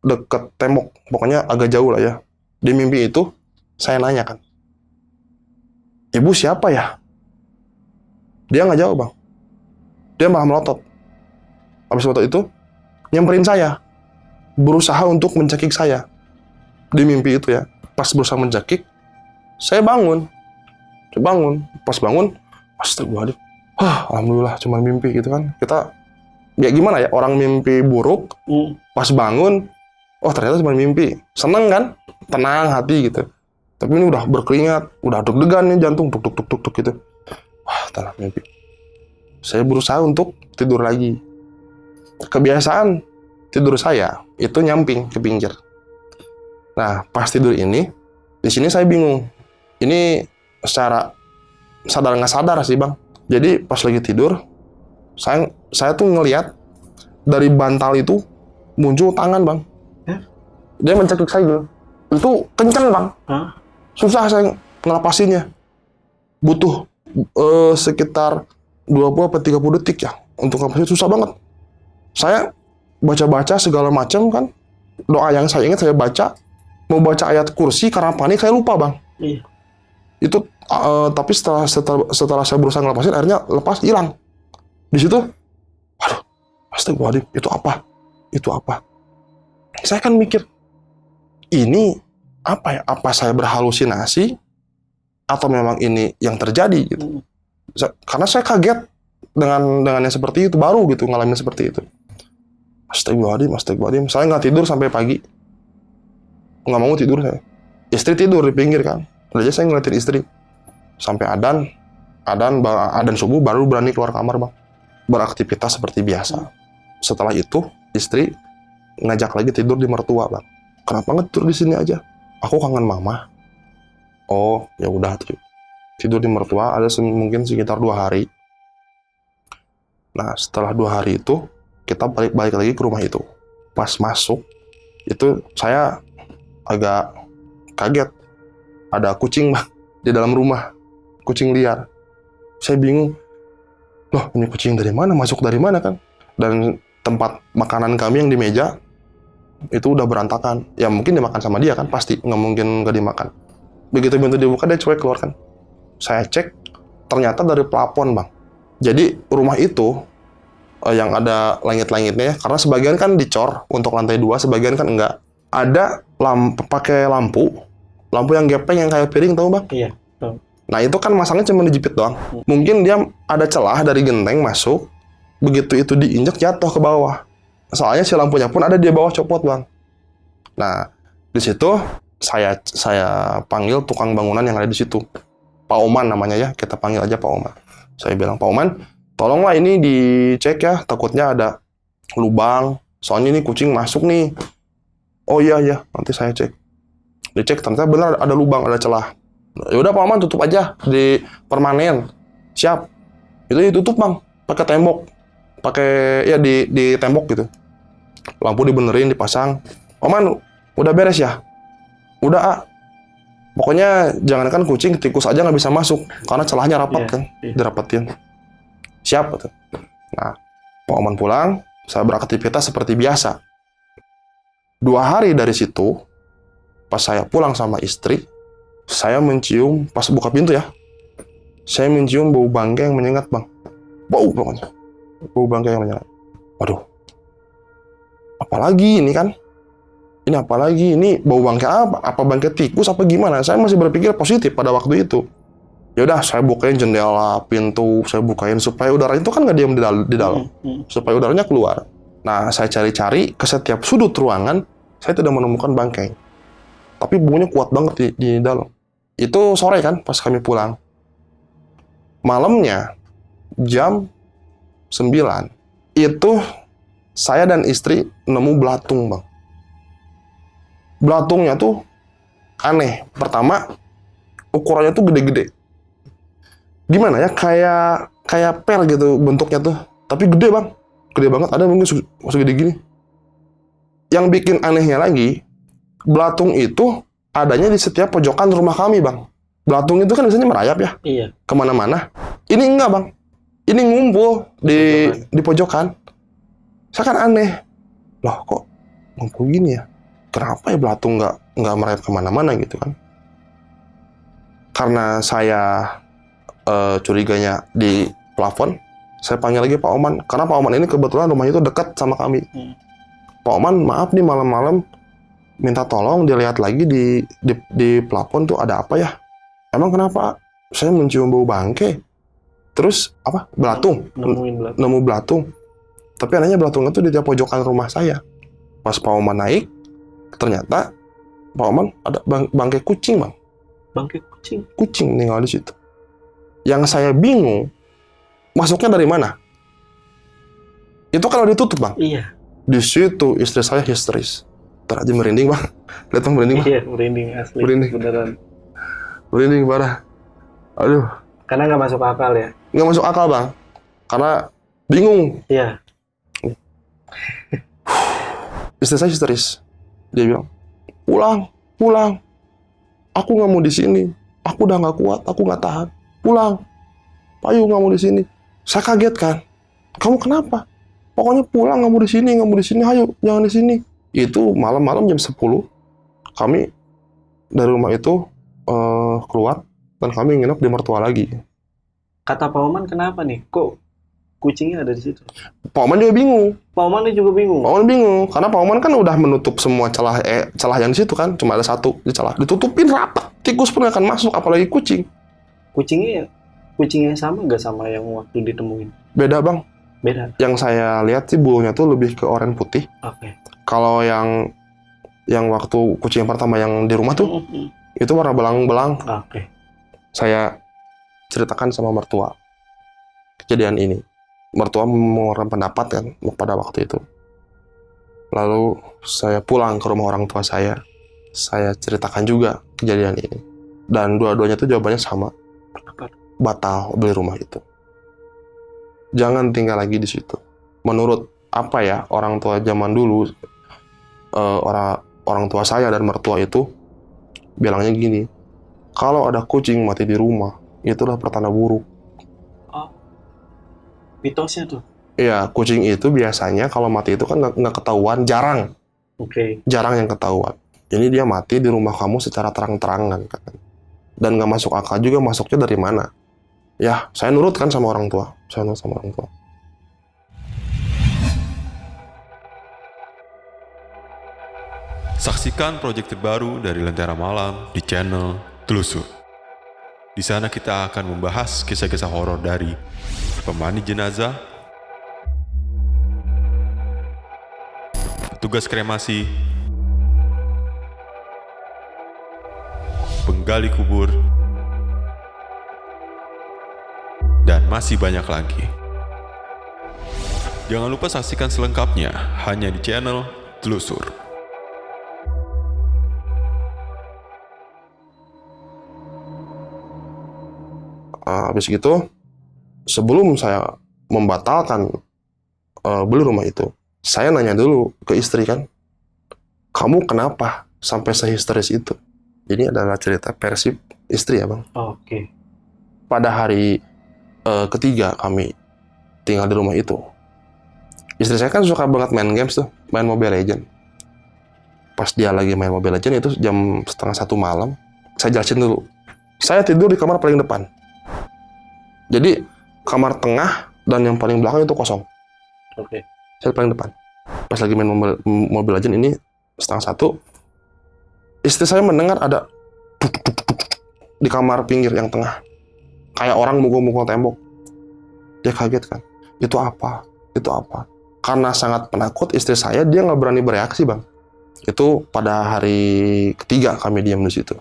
Speaker 1: dekat tembok, pokoknya agak jauh lah ya. Di mimpi itu, saya nanya kan, ibu siapa ya? Dia nggak jawab, Bang. Dia malah melotot. Habis melotot itu, nyamperin saya. Berusaha untuk mencekik saya. Di mimpi itu ya. Pas berusaha mencekik, saya bangun. Pas bangun, astagfirullahaladzim. Alhamdulillah cuma mimpi gitu kan. Kita, ya gimana ya, orang mimpi buruk, pas bangun, oh ternyata cuma mimpi. Seneng kan? Tenang hati gitu. Tapi ini udah berkeringat, udah deg-degan nih jantung, tuk gitu. Tenang mimpi. Saya berusaha untuk tidur lagi. Kebiasaan tidur saya itu nyamping ke pinggir. Nah, pas tidur ini, di sini saya bingung. Ini secara sadar nggak sadar sih, Bang. Jadi pas lagi tidur, saya tuh ngelihat dari bantal itu muncul tangan, Bang. Dia mencekik saya gitu. Itu kenceng, Bang. Susah saya ngelepasinnya. Butuh sekitar 20-30 detik ya untuk ngelepasin, susah banget. Saya baca-baca segala macam kan. Doa yang saya ingat saya baca, mau baca ayat kursi karena panik saya lupa, Bang. Itu tapi setelah saya berusaha ngelepasin, akhirnya lepas, hilang. Di situ, waduh, astagfirullahaladzim, itu apa? Saya kan mikir, ini apa ya? Apa saya berhalusinasi atau memang ini yang terjadi gitu? Karena saya kaget dengan yang seperti itu, baru gitu ngalamin seperti itu. Astagfirullahaladzim. Saya nggak tidur sampai pagi. Nggak mau tidur saya. Istri tidur di pinggir kan. Udah aja saya ngeliatin istri. Sampai adan subuh baru berani keluar kamar, Bang. Beraktivitas seperti biasa. Setelah itu, istri ngajak lagi tidur di mertua, Bang. Kenapa nggak tidur di sini aja? Aku kangen mama. Oh, ya udah tidur di mertua ada mungkin sekitar 2 hari. Nah, setelah 2 hari itu, kita balik lagi ke rumah itu. Pas masuk, itu saya agak kaget. Ada kucing, Bang, di dalam rumah. Kucing liar. Saya bingung. Loh, ini kucing dari mana? Masuk dari mana kan? Dan tempat makanan kami yang di meja, itu udah berantakan. Ya mungkin dimakan sama dia kan, pasti. Nggak mungkin nggak dimakan. Begitu pintu dibuka, dia cuek keluar kan. Saya cek, ternyata dari plafon, Bang. Jadi rumah itu, yang ada langit-langitnya ya, karena sebagian kan dicor untuk lantai 2, sebagian kan enggak. Ada pakai lampu yang gepeng yang kayak piring, tahu, Bang?
Speaker 2: Iya, tahu.
Speaker 1: Nah, itu kan masangnya cuma dijepit doang. Mungkin dia ada celah dari genteng masuk, begitu itu diinjak jatuh ke bawah. Soalnya si lampunya pun ada di bawah copot, Bang. Nah, di situ saya panggil tukang bangunan yang ada di situ. Pak Oman namanya ya, kita panggil aja Pak Oman. Saya bilang, Pak Oman, tolonglah ini dicek ya, takutnya ada lubang. Soalnya ini kucing masuk nih. Oh iya, nanti saya cek. Dicek, ternyata benar ada lubang, ada celah. Ya udah Pak Oman, tutup aja di permanen. Siap. Itu ditutup, Bang, pakai tembok. Di tembok gitu. Lampu dibenerin, dipasang. Oman, udah beres ya? Udah, A. Pokoknya jangankan kucing, tikus aja nggak bisa masuk karena celahnya rapat kan, dirapetin. Siap gitu. Nah, Pak Oman pulang, saya beraktivitas seperti biasa. 2 hari dari situ, pas saya pulang sama istri, saya mencium, pas buka pintu ya, saya mencium bau bangkai yang menyengat, Bang. Bau pokoknya. Bau bangkai yang menyengat. Waduh. Apalagi ini kan? Ini apalagi? Ini bau bangkai apa? Apa bangkai tikus apa gimana? Saya masih berpikir positif pada waktu itu. Ya udah, saya bukain jendela, pintu, saya bukain supaya udara itu kan nggak diam di dalam. Supaya udaranya keluar. Nah, saya cari-cari ke setiap sudut ruangan, saya tidak menemukan bangkai. Tapi baunya kuat banget di dalam. Itu sore kan, pas kami pulang. Malamnya, jam 9, Itu saya dan istri nemu belatung, Bang. Belatungnya tuh aneh. Pertama, ukurannya tuh gede-gede. Gimana ya? Kayak per gitu bentuknya tuh. Tapi gede, Bang. Gede banget. Ada mungkin segede gini. Yang bikin anehnya lagi, belatung itu adanya di setiap pojokan rumah kami, Bang. Belatung itu kan biasanya merayap ya,
Speaker 2: Iya.
Speaker 1: kemana-mana. Ini enggak, Bang. Ini ngumpul di pojokan. Saya kan aneh. Loh, kok ngumpul gini ya? Kenapa ya belatung nggak merayap kemana-mana gitu kan? Karena saya curiganya di plafon, saya panggil lagi Pak Oman. Karena Pak Oman ini kebetulan rumahnya itu dekat sama kami. Pak Oman, maaf nih malam-malam minta tolong dilihat lagi di plafon tuh ada apa ya? Emang kenapa? Saya mencium bau bangke. Terus apa? Belatung. Nemu belatung. Tapi anehnya belatungnya tuh di tiap pojokan rumah saya. Pas Pak Oman naik, ternyata Pak Oman ada bangke kucing, Bang.
Speaker 2: Bangke kucing?
Speaker 1: Kucing tinggal di situ. Yang saya bingung, masuknya dari mana? Itu kalau ditutup, Bang.
Speaker 2: Iya.
Speaker 1: Di situ istri saya histeris. Ntar aja merinding, Bang. Lihat Bang, merinding, Bang.
Speaker 2: Iya, merinding asli.
Speaker 1: Merinding.
Speaker 2: Beneran.
Speaker 1: Merinding parah. Aduh.
Speaker 2: Karena nggak masuk akal ya?
Speaker 1: Nggak masuk akal, Bang. Karena bingung.
Speaker 2: Iya.
Speaker 1: Istri saya histeris. Dia bilang, pulang. Aku nggak mau di sini. Aku udah nggak kuat. Aku nggak tahan. Pulang. Payu nggak mau di sini. Saya kaget kan. Kamu kenapa? Pokoknya pulang, nggak mau di sini. Ayo, jangan di sini. Itu malam-malam jam 10. Kami dari rumah itu keluar dan kami nginep di mertua lagi.
Speaker 2: Kata Pak Oman kenapa nih? Kok kucingnya ada di situ?
Speaker 1: Pak Oman juga bingung.
Speaker 2: Pak Oman juga bingung.
Speaker 1: Pak Oman bingung karena Pak Oman kan udah menutup semua celah yang di situ kan, cuma ada satu di celah. Ditutupin rapat. Tikus pun akan masuk, apalagi kucing.
Speaker 2: Kucingnya sama nggak sama yang waktu ditemuin?
Speaker 1: Beda, Bang.
Speaker 2: Beda.
Speaker 1: Yang saya lihat sih bulunya tuh lebih ke oranye putih.
Speaker 2: Oke.
Speaker 1: Kalau yang waktu kucing yang pertama yang di rumah tuh itu warna belang-belang.
Speaker 2: Oke.
Speaker 1: Saya ceritakan sama mertua kejadian ini. Mertua mengeluarkan pendapat kan pada waktu itu. Lalu saya pulang ke rumah orang tua saya. Saya ceritakan juga kejadian ini. Dan dua-duanya tuh jawabannya sama.
Speaker 2: Apa?
Speaker 1: Batal beli rumah itu. Jangan tinggal lagi di situ. Menurut apa ya orang tua zaman dulu, orang tua saya dan mertua itu bilangnya gini, kalau ada kucing mati di rumah, itulah pertanda buruk.
Speaker 2: Oh, mitosnya tuh.
Speaker 1: Iya, kucing itu biasanya kalau mati itu kan nggak ketahuan, jarang.
Speaker 2: Oke.
Speaker 1: Jarang yang ketahuan. Ini dia mati di rumah kamu secara terang-terangan, kan. Dan nggak masuk akal juga masuknya dari mana. Ya, saya nurut kan sama orang tua. Saya nurut sama orang tua.
Speaker 3: Saksikan proyek terbaru dari Lentera Malam di channel Telusur. Di sana kita akan membahas kisah-kisah horor dari pemandi jenazah, petugas kremasi, penggali kubur, dan masih banyak lagi. Jangan lupa saksikan selengkapnya hanya di channel Telusur.
Speaker 1: Habis gitu, sebelum saya membatalkan beli rumah itu, saya nanya dulu ke istri kan, kamu kenapa sampai sehisteris itu? Ini adalah cerita versi istri ya, Bang.
Speaker 2: Oke.
Speaker 1: Pada hari ketiga kami tinggal di rumah itu, istri saya kan suka banget main games tuh, main Mobile Legends. Pas dia lagi main Mobile Legends itu jam 1:30 malam, saya jelasin dulu. Saya tidur di kamar paling depan. Jadi kamar tengah dan yang paling belakang itu kosong.
Speaker 2: Oke.
Speaker 1: Saya paling depan. Pas lagi main Mobile Legends ini 1:30, istri saya mendengar ada di kamar pinggir yang tengah. Kayak orang mukul-mukul tembok. Dia kaget kan. Itu apa? Itu apa? Karena sangat penakut istri saya, dia nggak berani bereaksi, Bang. Itu pada hari ketiga kami diam di situ.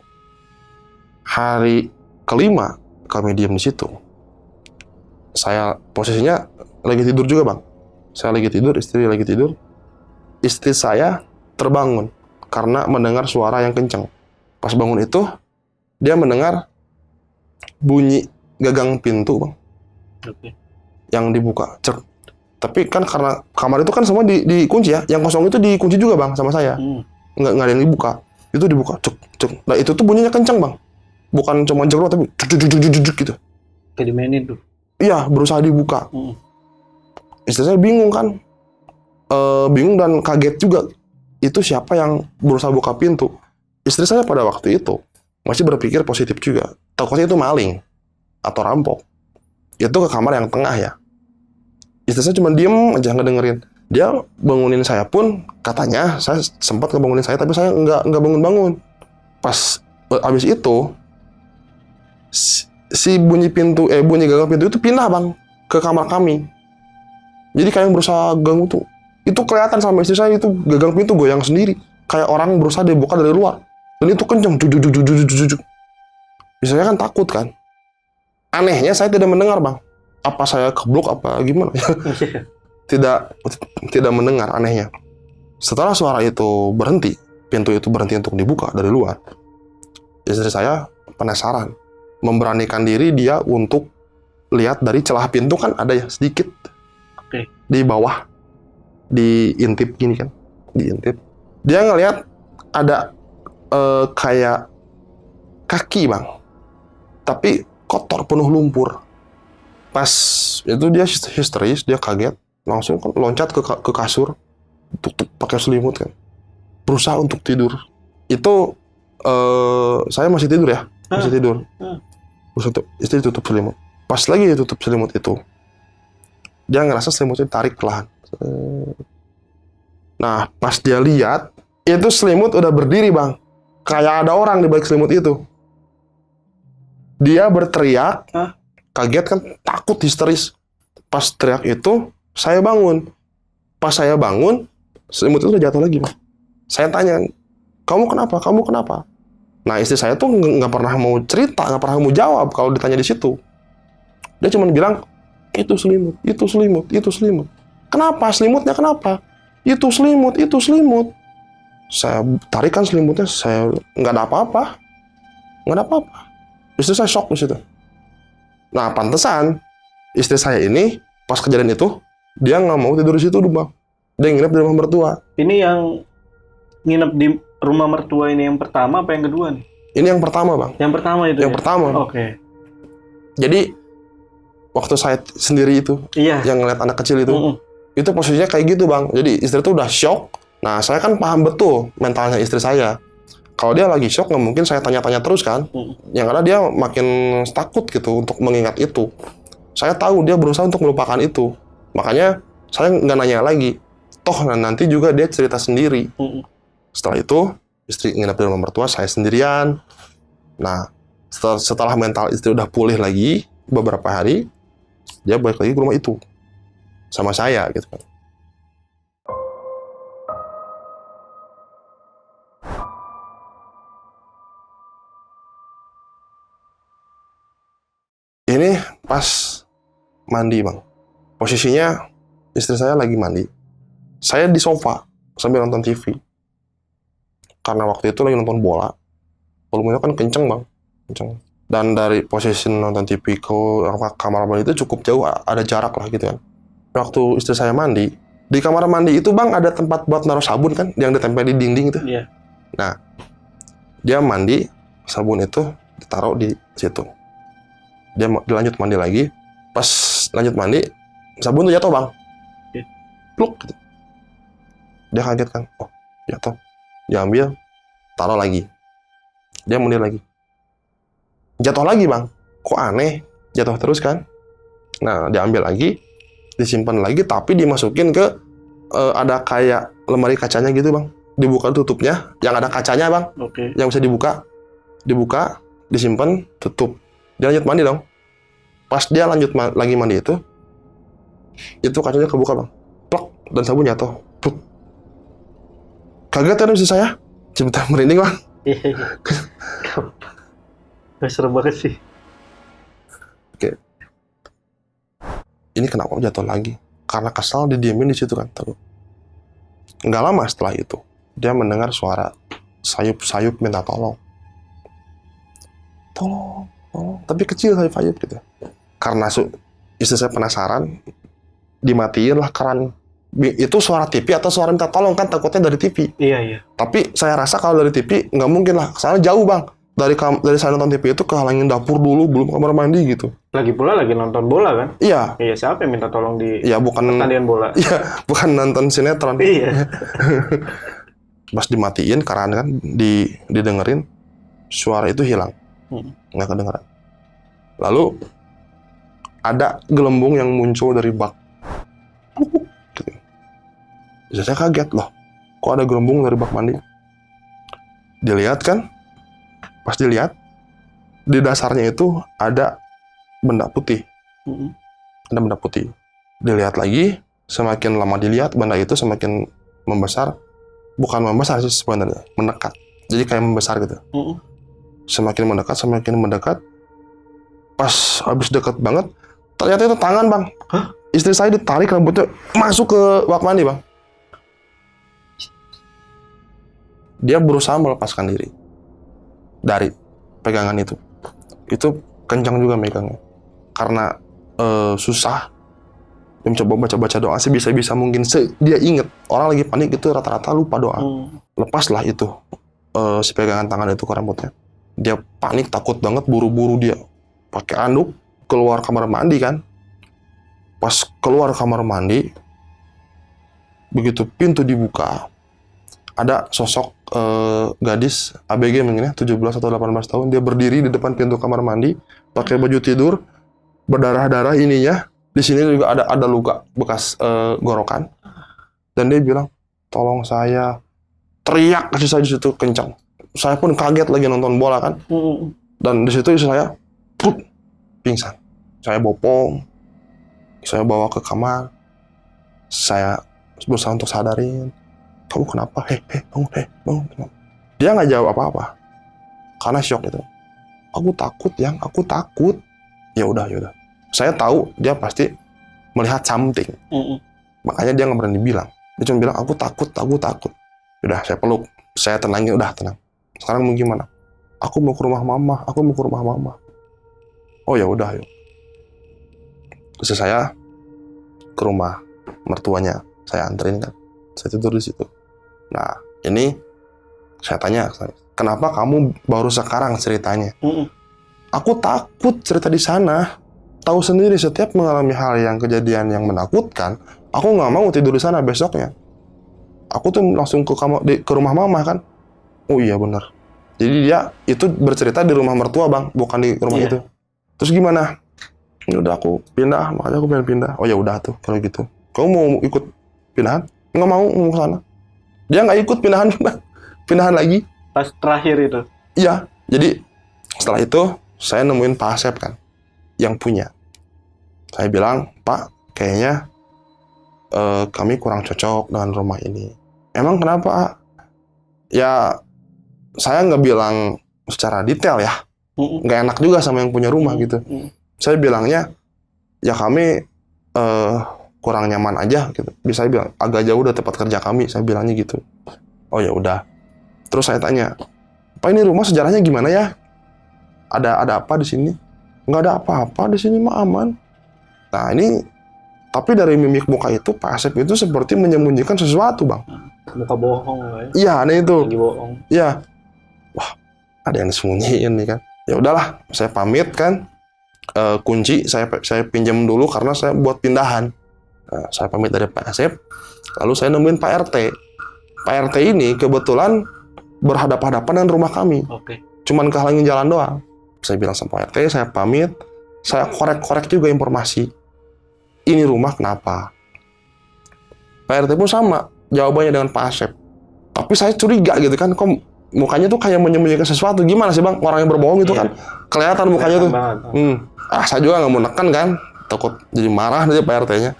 Speaker 1: Hari kelima kami diam di situ. Saya posisinya lagi tidur juga, Bang. Saya lagi tidur, istri lagi tidur. Istri saya terbangun karena mendengar suara yang kencang. Pas bangun itu, dia mendengar bunyi gagang pintu, Bang,
Speaker 2: Oke.
Speaker 1: yang dibuka. Cek. Tapi kan karena kamar itu kan semua dikunci ya. Yang kosong itu dikunci juga, Bang, sama saya. Nggak ada yang dibuka. Itu dibuka, cek, cek. Nah, itu tuh bunyinya kencang, Bang. Bukan cuma jegrot, tapi cek gitu.
Speaker 2: Kayak dimainin tuh.
Speaker 1: Iya, berusaha dibuka. Istri saya bingung kan. Bingung dan kaget juga. Itu siapa yang berusaha buka pintu? Istri saya pada waktu itu masih berpikir positif juga. Takutnya itu maling atau rampok. Itu ke kamar yang tengah ya. Istri saya cuma diem aja nggak dengerin. Dia bangunin saya pun katanya saya sempat ngebangunin saya, tapi saya nggak bangun-bangun. Pas abis itu si bunyi gagang pintu itu pindah, Bang, ke kamar kami. Jadi kayak yang berusaha ganggu tuh. Itu kelihatan sama istri saya, itu gagang pintu goyang sendiri. Kayak orang berusaha dibuka dari luar. Dan itu kenceng. Istri saya kan takut kan. Anehnya saya tidak mendengar, Bang. Apa saya keblok apa gimana? Tidak mendengar, anehnya. Setelah suara itu berhenti, pintu itu berhenti untuk dibuka dari luar. Istri saya penasaran. Memberanikan diri dia untuk lihat dari celah pintu, kan ada ya sedikit.
Speaker 2: Oke.
Speaker 1: Di bawah, diintip gini kan, diintip. Dia ngelihat ada kayak kaki, Bang, tapi kotor, penuh lumpur. Pas itu dia histeris, dia kaget, langsung kan loncat ke kasur, tutup pakai selimut kan, berusaha untuk tidur. Itu saya masih tidur ya, masih tidur. Istri tutup selimut. Pas lagi dia tutup selimut itu, dia ngerasa selimutnya tarik pelan. Nah, pas dia lihat, itu selimut udah berdiri, Bang. Kayak ada orang di balik selimut itu. Dia berteriak, kaget kan, takut, histeris. Pas teriak itu, saya bangun. Pas saya bangun, selimut itu udah jatuh lagi, Bang. Saya tanya, kamu kenapa? Kamu kenapa? Nah, istri saya tuh nggak pernah mau cerita, nggak pernah mau jawab kalau ditanya di situ. Dia cuma bilang, itu selimut, itu selimut, itu selimut. Kenapa? Selimutnya kenapa? Itu selimut, itu selimut. Saya tarikan selimutnya, saya nggak ada apa-apa. Nggak ada apa-apa. Istri saya shock di situ. Nah, pantesan istri saya ini pas kejadian itu dia nggak mau tidur di situ, Bang. Dia nginep di rumah mertua.
Speaker 2: Ini yang nginep di rumah mertua ini yang pertama apa yang kedua nih?
Speaker 1: Ini yang pertama, Bang.
Speaker 2: Yang pertama itu.
Speaker 1: Yang pertama.
Speaker 2: Oke.
Speaker 1: Jadi waktu saya sendiri itu,
Speaker 2: Iya.
Speaker 1: yang ngeliat anak kecil itu posisinya kayak gitu, Bang. Jadi istri tuh udah shock. Nah, saya kan paham betul mentalnya istri saya. Kalau dia lagi shock, nggak mungkin saya tanya-tanya terus kan. Yang ada dia makin takut gitu untuk mengingat itu. Saya tahu dia berusaha untuk melupakan itu. Makanya saya nggak nanya lagi. Toh nanti juga dia cerita sendiri. Setelah itu, istri nginep di rumah mertua, saya sendirian. Nah, setelah mental istri udah pulih lagi, beberapa hari, dia balik lagi ke rumah itu. Sama saya, gitu kan. Ini pas mandi, Bang. Posisinya istri saya lagi mandi. Saya di sofa sambil nonton TV. Karena waktu itu lagi nonton bola. Volumenya kan kenceng, Bang. Kenceng. Dan dari posisi nonton TV ke kamar mandi itu cukup jauh, ada jarak lah gitu kan. Waktu istri saya mandi, di kamar mandi itu, Bang, ada tempat buat naruh sabun kan, yang ditempel di dinding itu.
Speaker 2: Iya.
Speaker 1: Nah, dia mandi, sabun itu ditaruh di situ. Dia lanjut mandi lagi. Pas lanjut mandi, sabun tuh jatuh, Bang. Pluk gitu. Dia kaget kan, oh jatuh. Diambil, taruh lagi. Dia mandi lagi. Jatuh lagi, Bang. Kok aneh, jatuh terus kan. Nah, diambil lagi, disimpan lagi, tapi dimasukin ke ada kayak lemari kacanya gitu, Bang. Dibuka tutupnya, yang ada kacanya, Bang.
Speaker 2: Oke.
Speaker 1: Yang bisa dibuka, disimpan, tutup. Dia lanjut mandi dong. Pas dia lanjut lagi mandi itu kacanya kebuka, Bang. Plok, dan sabun jatuh. Pluk. Kaget kan istri saya? Cepetan merinding, Bang.
Speaker 2: Iya. Serem banget sih.
Speaker 1: Oke. Ini kenapa jatuh lagi? Karena kesal didiemin di situ kan. Nggak lama setelah itu dia mendengar suara sayup-sayup minta tolong. Tolong. Tapi kecil sayup-sayup gitu. Karena istri saya penasaran, dimatiin lah keran. Itu suara TV atau suara minta tolong kan, takutnya dari TV.
Speaker 2: Iya.
Speaker 1: Tapi saya rasa kalau dari TV nggak mungkin lah, soalnya jauh bang. Dari saya nonton TV itu ke halangin dapur dulu, belum kamar mandi gitu.
Speaker 2: Lagi pula lagi nonton bola kan?
Speaker 1: Iya.
Speaker 2: Iya, siapa yang minta tolong di
Speaker 1: Iya, bukan
Speaker 2: pertandingan bola?
Speaker 1: Iya, bukan nonton sinetron.
Speaker 2: Iya.
Speaker 1: Pas dimatiin karena kan didengerin, suara itu hilang. Nggak kedengeran. Lalu ada gelembung yang muncul dari bak. Gitu. Jadi saya kaget loh, kok ada gelembung dari bak mandi? Dilihat kan, pas dilihat di dasarnya itu ada benda putih. Ada benda putih. Dilihat lagi, semakin lama dilihat benda itu semakin membesar. Bukan membesar sih sebenarnya, mendekat. Jadi kayak membesar gitu. Semakin mendekat. Pas habis dekat banget, ternyata itu tangan bang.
Speaker 2: Hah?
Speaker 1: Istri saya ditarik rambutnya masuk ke bak mandi bang. Dia berusaha melepaskan diri dari pegangan itu. Itu kencang juga megangnya. Karena susah. Dia mencoba baca doa sebisa-bisa mungkin. Dia inget orang lagi panik itu rata-rata lupa doa. Lepaslah itu si pegangan tangan itu ke rambutnya. Dia panik, takut banget, buru-buru dia pakai anduk keluar kamar mandi kan. Pas keluar kamar mandi, begitu pintu dibuka, ada sosok gadis ABG mungkin ya, 17 atau 18 tahun. Dia berdiri di depan pintu kamar mandi, pakai baju tidur, berdarah-darah ininya. Di sini juga ada luka bekas gorokan. Dan dia bilang, tolong saya. Teriak kasih saya di situ kencang. Saya pun kaget lagi nonton bola kan. Dan di situ istri saya pingsan. Saya bopong. Saya bawa ke kamar. Saya berusaha untuk sadarin. Kamu kenapa? Bangun. Dia nggak jawab apa-apa. Karena syok itu. Aku takut. Ya udah. Saya tahu dia pasti melihat something. Makanya dia nggak berani bilang. Dia cuma bilang, aku takut. Udah, saya peluk. Saya tenangin, udah tenang. Sekarang mau gimana? Aku mau ke rumah mama. Oh ya udah, yuk. Terus saya ke rumah mertuanya. Saya anterin kan. Saya tidur di situ. Nah, ini saya tanya, kenapa kamu baru sekarang ceritanya? Aku takut cerita di sana. Tahu sendiri setiap mengalami hal yang kejadian yang menakutkan, aku nggak mau tidur di sana besoknya. Aku tuh langsung ke rumah mama kan. Oh iya benar. Jadi dia itu bercerita di rumah mertua bang, bukan di rumah itu. Terus gimana? Ya udah aku pindah, makanya aku pengen pindah. Oh ya udah tuh kalau gitu. Kamu mau ikut pindahan? Nggak mau ke sana. Dia nggak ikut pindahan lagi.
Speaker 2: Pas terakhir itu.
Speaker 1: Iya. Jadi setelah itu saya nemuin Pak Asep kan, yang punya. Saya bilang, Pak, kayaknya kami kurang cocok dengan rumah ini. Emang kenapa? Ya, saya nggak bilang secara detail ya. Nggak enak juga sama yang punya rumah gitu. Saya bilangnya, ya kami kurang nyaman aja gitu. Bisa bilang agak jauh dari tempat kerja kami. Saya bilangnya gitu. Oh ya udah. Terus saya tanya, Pak ini rumah sejarahnya gimana ya? Ada apa di sini? Nggak ada apa-apa di sini mah aman. Nah ini, tapi dari mimik muka itu Pak Asep itu seperti menyembunyikan sesuatu bang.
Speaker 2: Muka bohong lah ya.
Speaker 1: Iya, aneh itu.
Speaker 2: Lagi bohong.
Speaker 1: Iya. Wah, ada yang disembunyiin nih kan. Ya udahlah, saya pamit kan. Kunci saya pinjam dulu karena saya buat pindahan. Nah, saya pamit dari Pak Asep. Lalu saya nemuin Pak RT. Pak RT ini kebetulan berhadapan-hadapan dengan rumah kami.
Speaker 2: Oke.
Speaker 1: Cuman kehalangin jalan doang. Saya bilang sama Pak RT, saya pamit. Saya korek-korek juga informasi. Ini rumah kenapa? Pak RT pun sama. Jawabannya dengan Pak Asep. Tapi saya curiga gitu kan. Kok mukanya tuh kayak menyembunyikan sesuatu. Gimana sih bang? Orang yang berbohong itu kan. Kelihatan mukanya tuh. Saya juga nggak mau nekan kan. Takut jadi marah nanti Pak RT-nya.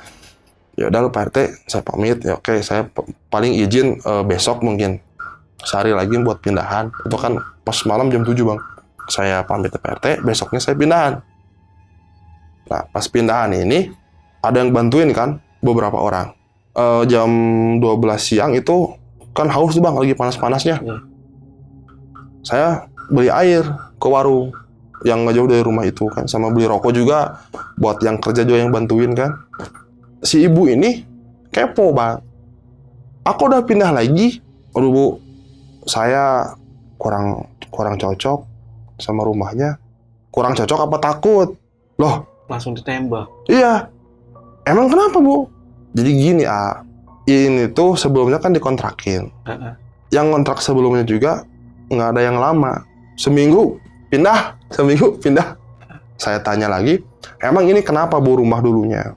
Speaker 1: Ya udah Pak RT, saya pamit. Ya oke, saya paling izin besok mungkin. Sehari lagi buat pindahan. Itu kan pas malam jam 7 bang. Saya pamit ke Pak RT, besoknya saya pindahan. Nah, pas pindahan ini, ada yang bantuin kan. beberapa orang. Jam 12 siang itu kan haus tuh bang, lagi panas-panasnya. Saya beli air ke warung yang nggak jauh dari rumah itu kan, sama beli rokok juga buat yang kerja juga yang bantuin kan. Si ibu ini kepo bang, aku udah pindah lagi. Aduh bu, saya kurang cocok sama rumahnya. Kurang cocok apa takut? Loh,
Speaker 2: Langsung ditembak.
Speaker 1: iya. Emang kenapa bu? Jadi gini ini tuh sebelumnya kan dikontrakin. Yang kontrak sebelumnya juga nggak ada yang lama. Seminggu pindah. Saya tanya lagi, emang ini kenapa bu rumah dulunya?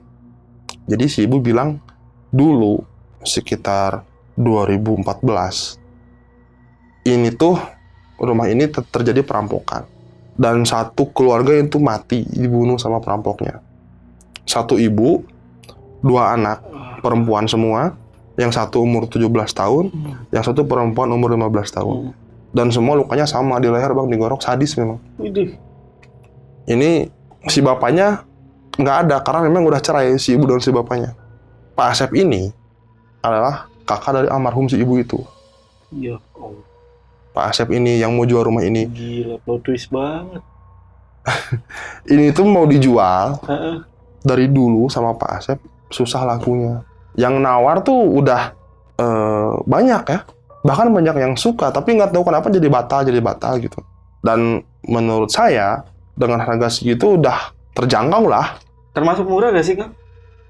Speaker 1: Jadi si ibu bilang, dulu sekitar 2014, ini tuh rumah ini terjadi perampokan. Dan satu keluarga itu mati, dibunuh sama perampoknya. Satu ibu, 2 anak, perempuan semua. Yang satu umur 17 tahun, yang satu perempuan umur 15 tahun. Dan semua lukanya sama, di leher bang, digorok, sadis memang. Ini si bapaknya nggak ada, karena memang udah cerai si ibu dan si bapaknya. Pak Asep ini adalah kakak dari almarhum si ibu itu.
Speaker 2: Iya.
Speaker 1: Pak Asep ini yang mau jual rumah ini.
Speaker 2: Gila, plot twist banget.
Speaker 1: Ini tuh mau dijual dari dulu sama Pak Asep, susah lakunya. Yang nawar tuh udah banyak ya. Bahkan banyak yang suka, tapi nggak tahu kenapa jadi batal gitu. Dan menurut saya, dengan harga segitu udah terjangkau lah.
Speaker 2: Termasuk murah gak sih Kang?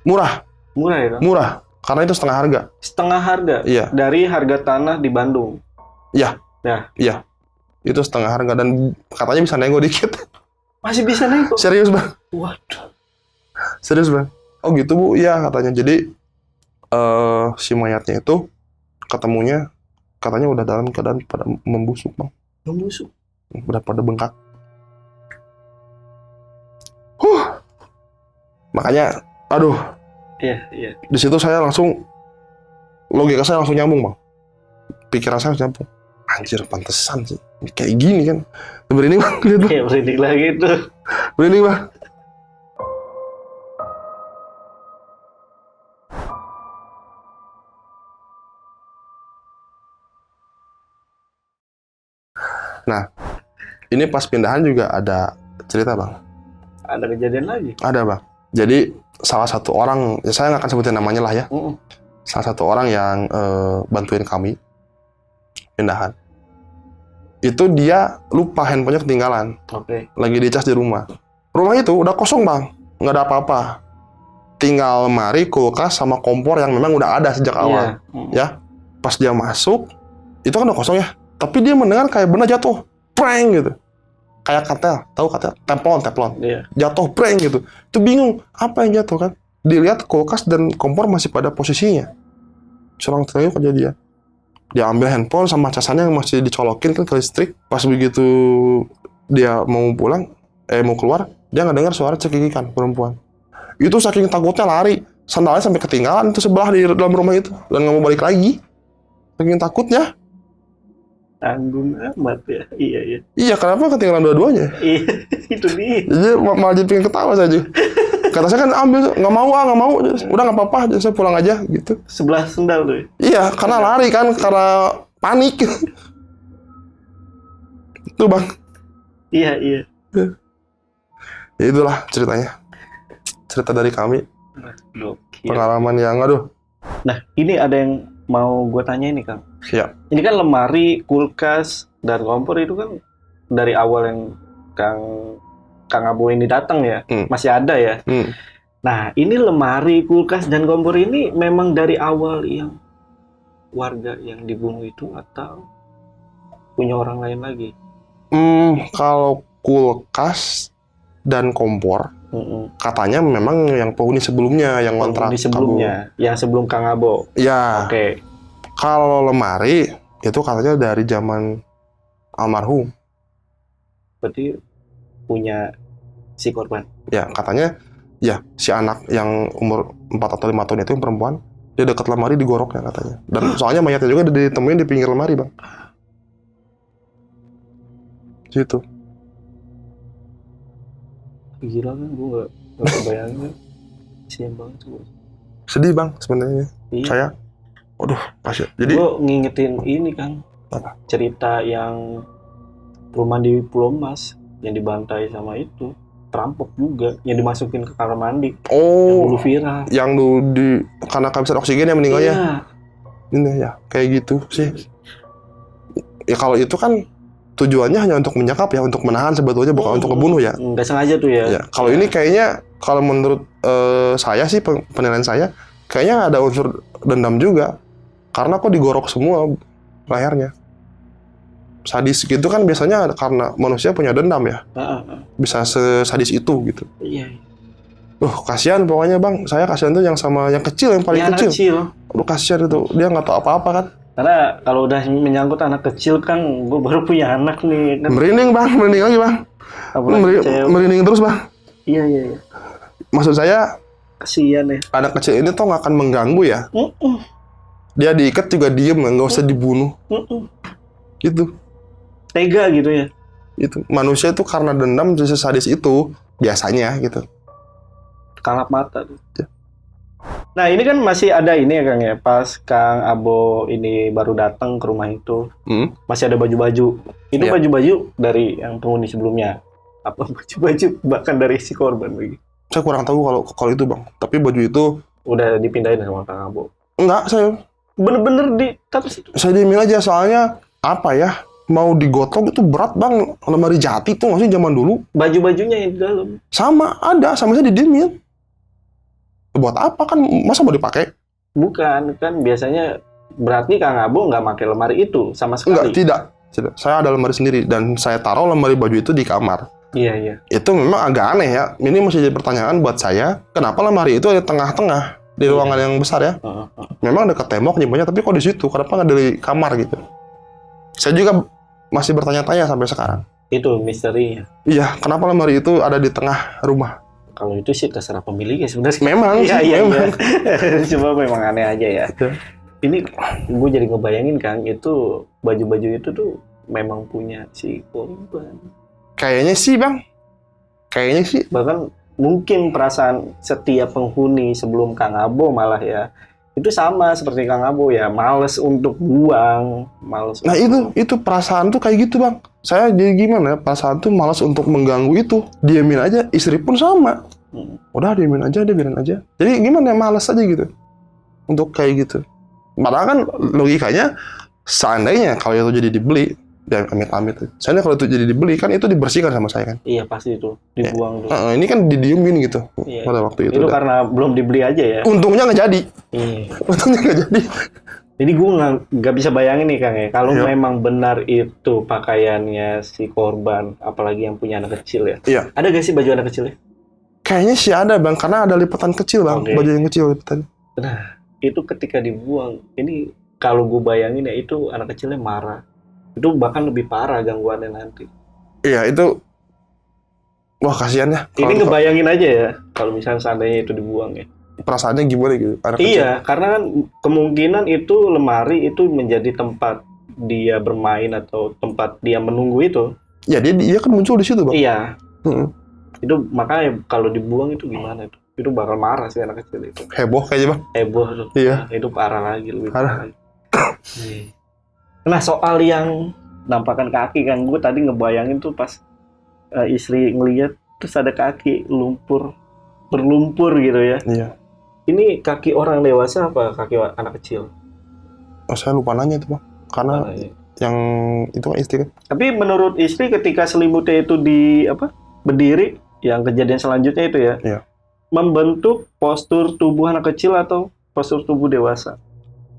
Speaker 1: Murah,
Speaker 2: Murah ya Kang?
Speaker 1: murah. Karena itu setengah harga.
Speaker 2: Setengah harga?
Speaker 1: Iya.
Speaker 2: Dari harga tanah di Bandung?
Speaker 1: Iya.
Speaker 2: Ya.
Speaker 1: Iya. Itu setengah harga dan katanya bisa nego dikit.
Speaker 2: Masih bisa nego?
Speaker 1: Serius bang.
Speaker 2: Waduh.
Speaker 1: Serius bang. Oh gitu bu, iya katanya. Jadi si mayatnya itu ketemunya katanya udah dalam keadaan pada membusuk bang.
Speaker 2: Membusuk?
Speaker 1: Udah pada bengkak. Makanya, aduh.
Speaker 2: Iya.
Speaker 1: Di situ saya langsung, logika saya langsung nyambung bang. Pikiran saya langsung nyambung. Anjir, pantesan sih. Kayak gini kan. Berinding bang, lihat bang.
Speaker 2: Kayak berinding lagi tuh.
Speaker 1: Berinding bang. Nah, ini pas pindahan juga ada cerita bang.
Speaker 2: Ada kejadian lagi?
Speaker 1: Ada bang. Jadi salah satu orang, ya saya nggak akan sebutin namanya lah ya. Salah satu orang yang bantuin kami pindahan. Itu dia lupa handphonenya ketinggalan.
Speaker 2: Oke.
Speaker 1: Lagi dicas di rumah. Rumah itu udah kosong bang, nggak ada apa-apa. Tinggal lemari, kulkas, sama kompor yang memang udah ada sejak awal. Ya, pas dia masuk, itu kan udah kosong ya. Tapi dia mendengar kayak benda jatuh, prank gitu. Kayak katel, tahu katel? Teflon.
Speaker 2: Iya.
Speaker 1: Jatuh prank gitu. Itu bingung, apa yang jatuh kan? Dilihat kulkas dan kompor masih pada posisinya. Curang terlalu aja dia. Dia ambil handphone sama casannya yang masih dicolokin kan ke listrik. Pas begitu dia mau pulang, mau keluar, dia nggak dengar suara cekikikan perempuan. Itu saking takutnya lari, sandalnya sampai ketinggalan itu sebelah di dalam rumah itu dan nggak mau balik lagi. Saking takutnya.
Speaker 2: Tanggung amat ya. Iya.
Speaker 1: Iya, kenapa ketinggalan dua-duanya?
Speaker 2: Iya, itu dia.
Speaker 1: Jadi malah jadi pengen ketawa saja. Kata saya kan ambil, nggak mau. Udah nggak apa-apa, saya pulang aja gitu.
Speaker 2: Sebelah sendal tuh.
Speaker 1: Iya, karena lari kan, karena panik. Itu bang.
Speaker 2: Iya.
Speaker 1: Ya itulah ceritanya. Cerita dari kami.
Speaker 2: Gokil.
Speaker 1: Pengalaman yang aduh.
Speaker 2: Nah, ini ada yang mau gue tanya ini Kang.
Speaker 1: Iya.
Speaker 2: Ini kan lemari, kulkas, dan kompor itu kan dari awal yang Kang Abo ini datang ya, masih ada ya. Nah, ini lemari, kulkas, dan kompor ini memang dari awal yang warga yang dibunuh itu atau punya orang lain lagi?
Speaker 1: Kalau kulkas dan kompor, katanya memang yang penghuni sebelumnya, yang kontrak.
Speaker 2: Penghuni sebelumnya, yang sebelum Kang Abo.
Speaker 1: Ya.
Speaker 2: Oke.
Speaker 1: Kalau lemari itu katanya dari zaman almarhum.
Speaker 2: Berarti punya si korban.
Speaker 1: Ya, katanya ya si anak yang umur 4 atau 5 tahun itu yang perempuan, dia dekat lemari digoroknya katanya. Dan soalnya mayatnya juga ditemuin di pinggir lemari, Bang. Gitu.
Speaker 2: Gila kan, gue nggak kebayangin. Sian banget tuh.
Speaker 1: sedih bang sebenarnya.
Speaker 2: Iya.
Speaker 1: Saya, waduh kasihan. Jadi
Speaker 2: Gue ngingetin ini kan,
Speaker 1: apa?
Speaker 2: cerita yang perumahan di Pulau Mas yang dibantai sama itu perampok juga, yang dimasukin ke kamar mandi, yang
Speaker 1: Oh,
Speaker 2: dulu viral.
Speaker 1: yang dulu karena kehabisan oksigen yang meninggal ya.
Speaker 2: Iya.
Speaker 1: Ini ya, kayak gitu sih. Ya kalau itu kan tujuannya hanya untuk menyekap ya, untuk menahan sebetulnya, bukan untuk ngebunuh ya.
Speaker 2: Nggak sengaja tuh ya.
Speaker 1: Ya, kalau ini kayaknya, kalau menurut saya sih, penilaian saya, kayaknya ada unsur dendam juga. Karena kok digorok semua lehernya. Sadis gitu kan biasanya karena manusia punya dendam ya. Bisa sesadis itu gitu.
Speaker 2: Iya.
Speaker 1: Kasihan pokoknya bang. Saya kasihan tuh yang sama yang kecil, yang paling
Speaker 2: Ini anak
Speaker 1: kecil.
Speaker 2: kecil.
Speaker 1: Kasihan itu. Dia nggak tahu apa-apa kan.
Speaker 2: Karena kalau udah menyangkut anak kecil kan, gue baru punya anak nih kan.
Speaker 1: Merinding bang, merinding lagi bang. Merinding terus bang.
Speaker 2: Iya.
Speaker 1: Maksud saya,
Speaker 2: Kasian ya.
Speaker 1: anak kecil ini tuh nggak akan mengganggu ya. Dia diikat juga diem, nggak usah dibunuh. Gitu.
Speaker 2: Tega gitu ya.
Speaker 1: Itu manusia itu karena dendam bisa sadis itu biasanya gitu.
Speaker 2: Kalap mata tuh.
Speaker 1: Ya.
Speaker 2: Nah ini kan masih ada ini ya Kang ya. Pas Kang Abo ini baru datang ke rumah itu, masih ada baju-baju. Itu
Speaker 1: Ya.
Speaker 2: baju-baju dari yang penghuni sebelumnya. Apa baju-baju bahkan dari si korban lagi.
Speaker 1: Saya kurang tahu kalau itu bang. Tapi baju itu
Speaker 2: Udah dipindahin sama Kang Abo.
Speaker 1: enggak, saya
Speaker 2: Bener-bener ditaruh situ.
Speaker 1: saya diemin aja soalnya apa ya, mau digotong itu berat bang, lemari jati tuh nggak sih zaman dulu.
Speaker 2: Baju-bajunya yang di dalam.
Speaker 1: Sama saya didiemin. Buat apa kan, masa mau dipakai?
Speaker 2: Bukan, kan biasanya berarti Kang Abo nggak pakai lemari itu sama
Speaker 1: Enggak,
Speaker 2: sekali.
Speaker 1: tidak. Saya ada lemari sendiri dan saya taruh lemari baju itu di kamar.
Speaker 2: Iya.
Speaker 1: Itu memang agak aneh ya. Ini masih jadi pertanyaan buat saya. Kenapa lemari itu ada di tengah-tengah di ruangan yang besar ya? Memang dekat tembok nyimpannya, tapi kok di situ? Kenapa nggak dari kamar gitu? Saya juga masih bertanya-tanya sampai sekarang.
Speaker 2: Itu misterinya.
Speaker 1: Iya, kenapa lemari itu ada di tengah rumah?
Speaker 2: Kalau itu sih terserah pemiliknya sebenarnya.
Speaker 1: Memang sih,
Speaker 2: Iya.
Speaker 1: memang.
Speaker 2: Cuma memang aneh aja ya.
Speaker 1: Iya.
Speaker 2: Ini gue jadi ngebayangin Kang, itu baju-baju itu tuh memang punya si korban.
Speaker 1: Kayaknya sih bang. Kayaknya sih.
Speaker 2: Bahkan mungkin perasaan setiap penghuni sebelum Kang Abo malah ya, itu sama seperti Kang Abo ya, males untuk buang, males.
Speaker 1: Nah itu perasaan tuh kayak gitu bang. Saya jadi gimana ya, perasaan tuh malas untuk mengganggu itu. Diamin aja, istri pun sama. Udah diamin aja, dia biarin aja. Jadi gimana ya, malas aja gitu. Untuk kayak gitu. Padahal kan logikanya, seandainya kalau itu jadi dibeli, dan amit-amit. Soalnya kalau itu jadi dibeli kan itu dibersihkan sama saya kan.
Speaker 2: Iya pasti itu dibuang dulu.
Speaker 1: Ini kan didiemin gitu
Speaker 2: Iya.
Speaker 1: pada waktu itu.
Speaker 2: Itu karena belum dibeli aja ya.
Speaker 1: Untungnya nggak jadi.
Speaker 2: Iya.
Speaker 1: Untungnya nggak jadi.
Speaker 2: Jadi gue nggak bisa bayangin nih Kang ya, kalau
Speaker 1: Iya.
Speaker 2: memang benar itu pakaiannya si korban, apalagi yang punya anak kecil ya.
Speaker 1: Iya.
Speaker 2: Ada gak sih baju anak kecilnya?
Speaker 1: Kayaknya sih ada bang, karena ada lipatan kecil bang.
Speaker 2: Oke.
Speaker 1: Baju yang kecil lipatan.
Speaker 2: Nah, itu ketika dibuang, ini kalau gue bayangin ya, itu anak kecilnya marah. Itu bahkan lebih parah gangguannya nanti.
Speaker 1: Iya itu. Wah kasihan ya.
Speaker 2: Ini
Speaker 1: Kalau
Speaker 2: ngebayangin aja ya, kalau misalnya seandainya itu dibuang ya.
Speaker 1: perasaannya gimana gitu anak kecil.
Speaker 2: Iya, karena kan kemungkinan itu lemari itu menjadi tempat dia bermain atau tempat dia menunggu itu.
Speaker 1: Ya dia kan muncul di situ bang.
Speaker 2: Iya.
Speaker 1: Heeh.
Speaker 2: Itu makanya kalau dibuang itu gimana itu? Itu bakal marah sih anak kecil itu.
Speaker 1: Heboh kayaknya bang.
Speaker 2: Heboh tuh.
Speaker 1: Iya.
Speaker 2: Itu parah lagi, lebih
Speaker 1: Parah.
Speaker 2: parah lagi. Nah, soal yang nampakan kaki kan, gue tadi ngebayangin tuh pas istri ngeliat terus ada kaki berlumpur gitu ya.
Speaker 1: Iya.
Speaker 2: Ini kaki orang dewasa apa kaki anak kecil?
Speaker 1: Oh, saya lupa nanya itu bang. Karena yang itu kan istri kan.
Speaker 2: Tapi menurut istri ketika selimutnya itu berdiri, yang kejadian selanjutnya itu ya,
Speaker 1: Iya.
Speaker 2: membentuk postur tubuh anak kecil atau postur tubuh dewasa?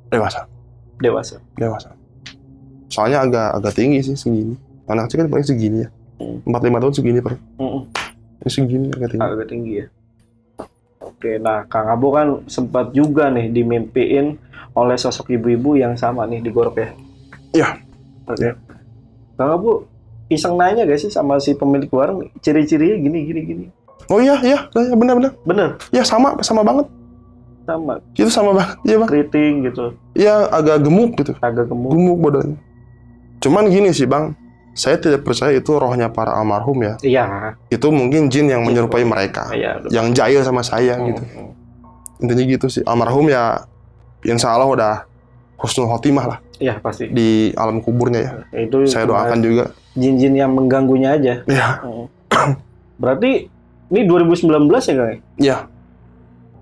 Speaker 1: Dewasa. Soalnya agak tinggi sih, segini. Anak kecil kan paling segini ya. 4-5 tahun segini paling. Ini segini agak tinggi.
Speaker 2: Agak tinggi ya. Oke, nah Kang Abo kan sempat juga nih dimimpiin oleh sosok ibu-ibu yang sama nih digorok ya.
Speaker 1: Iya.
Speaker 2: Oke. Kang Abo iseng nanya gak sih sama si pemilik warung ciri-cirinya gini?
Speaker 1: Oh iya, benar.
Speaker 2: Bener,
Speaker 1: Ya sama banget.
Speaker 2: sama.
Speaker 1: Itu sama banget, iya bang.
Speaker 2: Keriting gitu,
Speaker 1: Iya agak gemuk gitu.
Speaker 2: agak gemuk.
Speaker 1: Gemuk badannya. Cuman gini sih bang, saya tidak percaya itu rohnya para almarhum ya.
Speaker 2: Iya.
Speaker 1: Itu mungkin jin yang menyerupai mereka.
Speaker 2: Iya.
Speaker 1: Yang jahil sama saya gitu. Intinya gitu sih. Almarhum ya insya Allah udah husnul khotimah lah
Speaker 2: Iya pasti.
Speaker 1: di alam kuburnya ya.
Speaker 2: Itu
Speaker 1: Saya doakan juga.
Speaker 2: jin-jin yang mengganggunya aja.
Speaker 1: Iya.
Speaker 2: Berarti ini 2019 ya Kang?
Speaker 1: Iya.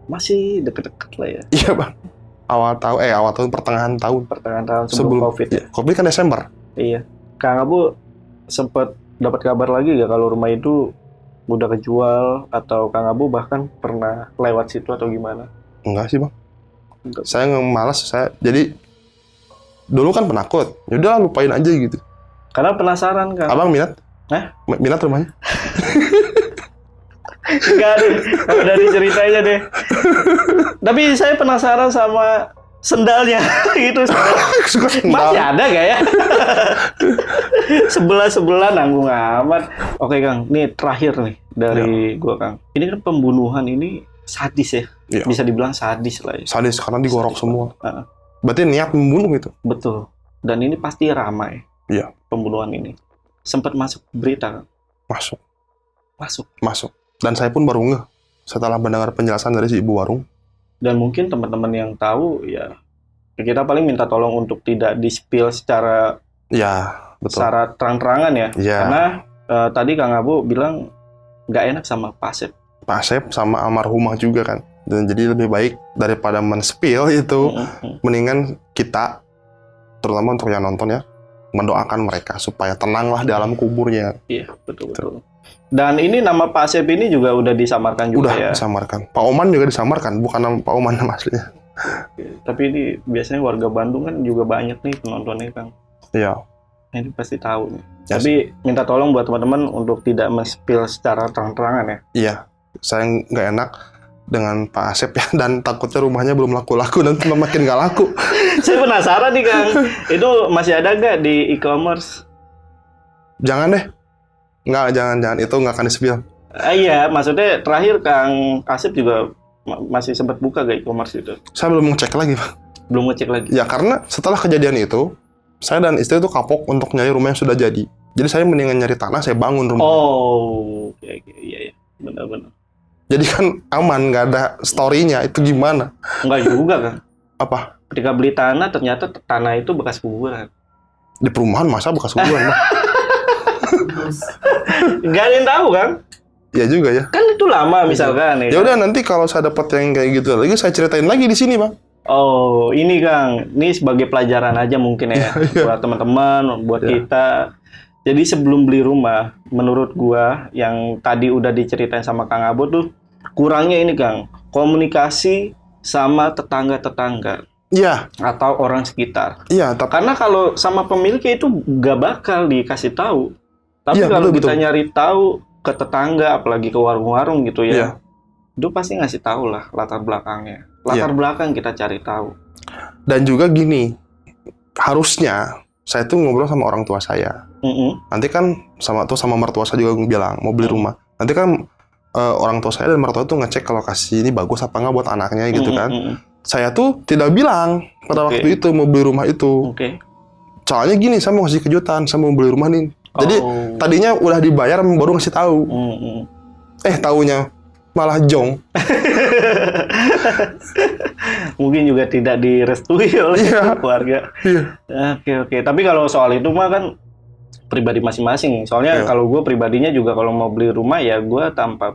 Speaker 2: Masih deket-deket lah ya.
Speaker 1: Iya bang. Awal tahun pertengahan tahun.
Speaker 2: Pertengahan tahun sebelum COVID ya.
Speaker 1: Covid kan Desember.
Speaker 2: Iya. Kang Abu sempat dapat kabar lagi gak kalau rumah itu udah kejual atau Kang Abu bahkan pernah lewat situ atau gimana?
Speaker 1: Enggak sih bang.
Speaker 2: Enggak.
Speaker 1: Saya malas. Jadi dulu kan penakut. Yaudah lupain aja gitu.
Speaker 2: Karena penasaran Kang.
Speaker 1: Abang minat?
Speaker 2: Hah?
Speaker 1: Minat rumahnya?
Speaker 2: Enggak deh, kalau dari ceritanya deh. Tapi saya penasaran sama sendalnya gitu.
Speaker 1: Suka sendal.
Speaker 2: Masih ada gak ya? Sebelah nanggung amat. Oke Kang, ini terakhir nih dari gua Kang. Ini kan pembunuhan ini sadis ya.
Speaker 1: Iya.
Speaker 2: Bisa dibilang sadis lah ya.
Speaker 1: Sadis karena digorok
Speaker 2: Sadis
Speaker 1: semua.
Speaker 2: Heeh.
Speaker 1: Berarti niat membunuh itu.
Speaker 2: Betul. Dan ini pasti ramai.
Speaker 1: Iya.
Speaker 2: Pembunuhan ini. Sempat masuk berita Kang.
Speaker 1: Masuk. Dan saya pun baru ngeh setelah mendengar penjelasan dari si ibu warung.
Speaker 2: Dan mungkin teman-teman yang tahu ya kita paling minta tolong untuk tidak di-spill secara
Speaker 1: Ya, betul.
Speaker 2: secara terang-terangan ya.
Speaker 1: Iya.
Speaker 2: Karena tadi Kang Abu bilang nggak enak sama Pak Asep.
Speaker 1: Pak Asep sama almarhumah juga kan. Dan jadi lebih baik daripada men-spill itu, mendingan kita, terutama untuk yang nonton ya, mendoakan mereka supaya tenanglah di alam kuburnya.
Speaker 2: Iya, betul. Dan ini nama Pak Asep ini juga udah disamarkan juga
Speaker 1: Udah
Speaker 2: ya.
Speaker 1: disamarkan. Pak Oman juga disamarkan, bukan nama Pak Oman nama aslinya.
Speaker 2: Tapi ini biasanya warga Bandung kan juga banyak nih penontonnya Kang.
Speaker 1: Iya.
Speaker 2: Ini pasti tahu nih.
Speaker 1: Yes.
Speaker 2: Tapi minta tolong buat teman-teman untuk tidak men-spill secara terang-terangan ya.
Speaker 1: Iya. Saya nggak enak dengan Pak Asep ya, dan takutnya rumahnya belum laku-laku, nanti makin nggak laku.
Speaker 2: Saya penasaran nih Kang, itu masih ada nggak di e-commerce?
Speaker 1: Jangan deh. Nggak, jangan. Itu nggak akan di-spill.
Speaker 2: Iya, maksudnya terakhir Kang Asep juga masih sempat buka gak e-commerce itu?
Speaker 1: Saya belum ngecek lagi, Pak.
Speaker 2: Belum ngecek lagi?
Speaker 1: Ya, karena setelah kejadian itu, saya dan istri itu kapok untuk nyari rumah yang sudah jadi. Jadi saya mendingan nyari tanah, saya bangun rumah.
Speaker 2: Oh, iya. Benar-benar.
Speaker 1: Jadi kan aman, nggak ada story-nya. Itu gimana?
Speaker 2: Enggak juga kan?
Speaker 1: Apa?
Speaker 2: Ketika beli tanah, ternyata tanah itu bekas kuburan.
Speaker 1: Di perumahan masa bekas kuburan, Pak?
Speaker 2: Nggak ada yang tahu kan?
Speaker 1: Ya juga ya.
Speaker 2: Kan itu lama misalkan.
Speaker 1: Ya udah, nanti kalau saya dapat yang kayak gitu lagi, saya ceritain lagi di sini, Bang.
Speaker 2: Oh, ini Kang. Ini sebagai pelajaran aja mungkin ya. Buat teman-teman, buat kita. Jadi sebelum beli rumah, menurut gua yang tadi udah diceritain sama Kang Abo tuh, kurangnya ini Kang, komunikasi sama tetangga-tetangga.
Speaker 1: Iya.
Speaker 2: Atau orang sekitar.
Speaker 1: Iya, tapi
Speaker 2: Karena kalau sama pemiliknya itu nggak bakal dikasih tahu. Tapi
Speaker 1: Iya,
Speaker 2: kalau
Speaker 1: betul.
Speaker 2: kita nyari tahu ke tetangga, apalagi ke warung-warung gitu ya,
Speaker 1: Iya.
Speaker 2: itu pasti ngasih tahu lah latar belakangnya. Latar belakang kita cari tahu.
Speaker 1: Dan juga gini, harusnya saya tuh ngobrol sama orang tua saya. Nanti kan sama mertua saya juga bilang mau beli rumah. Nanti kan orang tua saya dan mertua tuh ngecek ke lokasi ini bagus apa nggak buat anaknya gitu kan. Saya tuh tidak bilang pada waktu itu mau beli rumah itu.
Speaker 2: Oke.
Speaker 1: Soalnya gini, saya mau ngasih kejutan, saya mau beli rumah nih. Jadi tadinya udah dibayar baru ngasih tahu. Taunya malah jong.
Speaker 2: Mungkin juga tidak direstui oleh keluarga.
Speaker 1: Iya.
Speaker 2: Oke. Tapi kalau soal itu mah kan pribadi masing-masing. Soalnya kalau gue pribadinya juga kalau mau beli rumah ya gue tanpa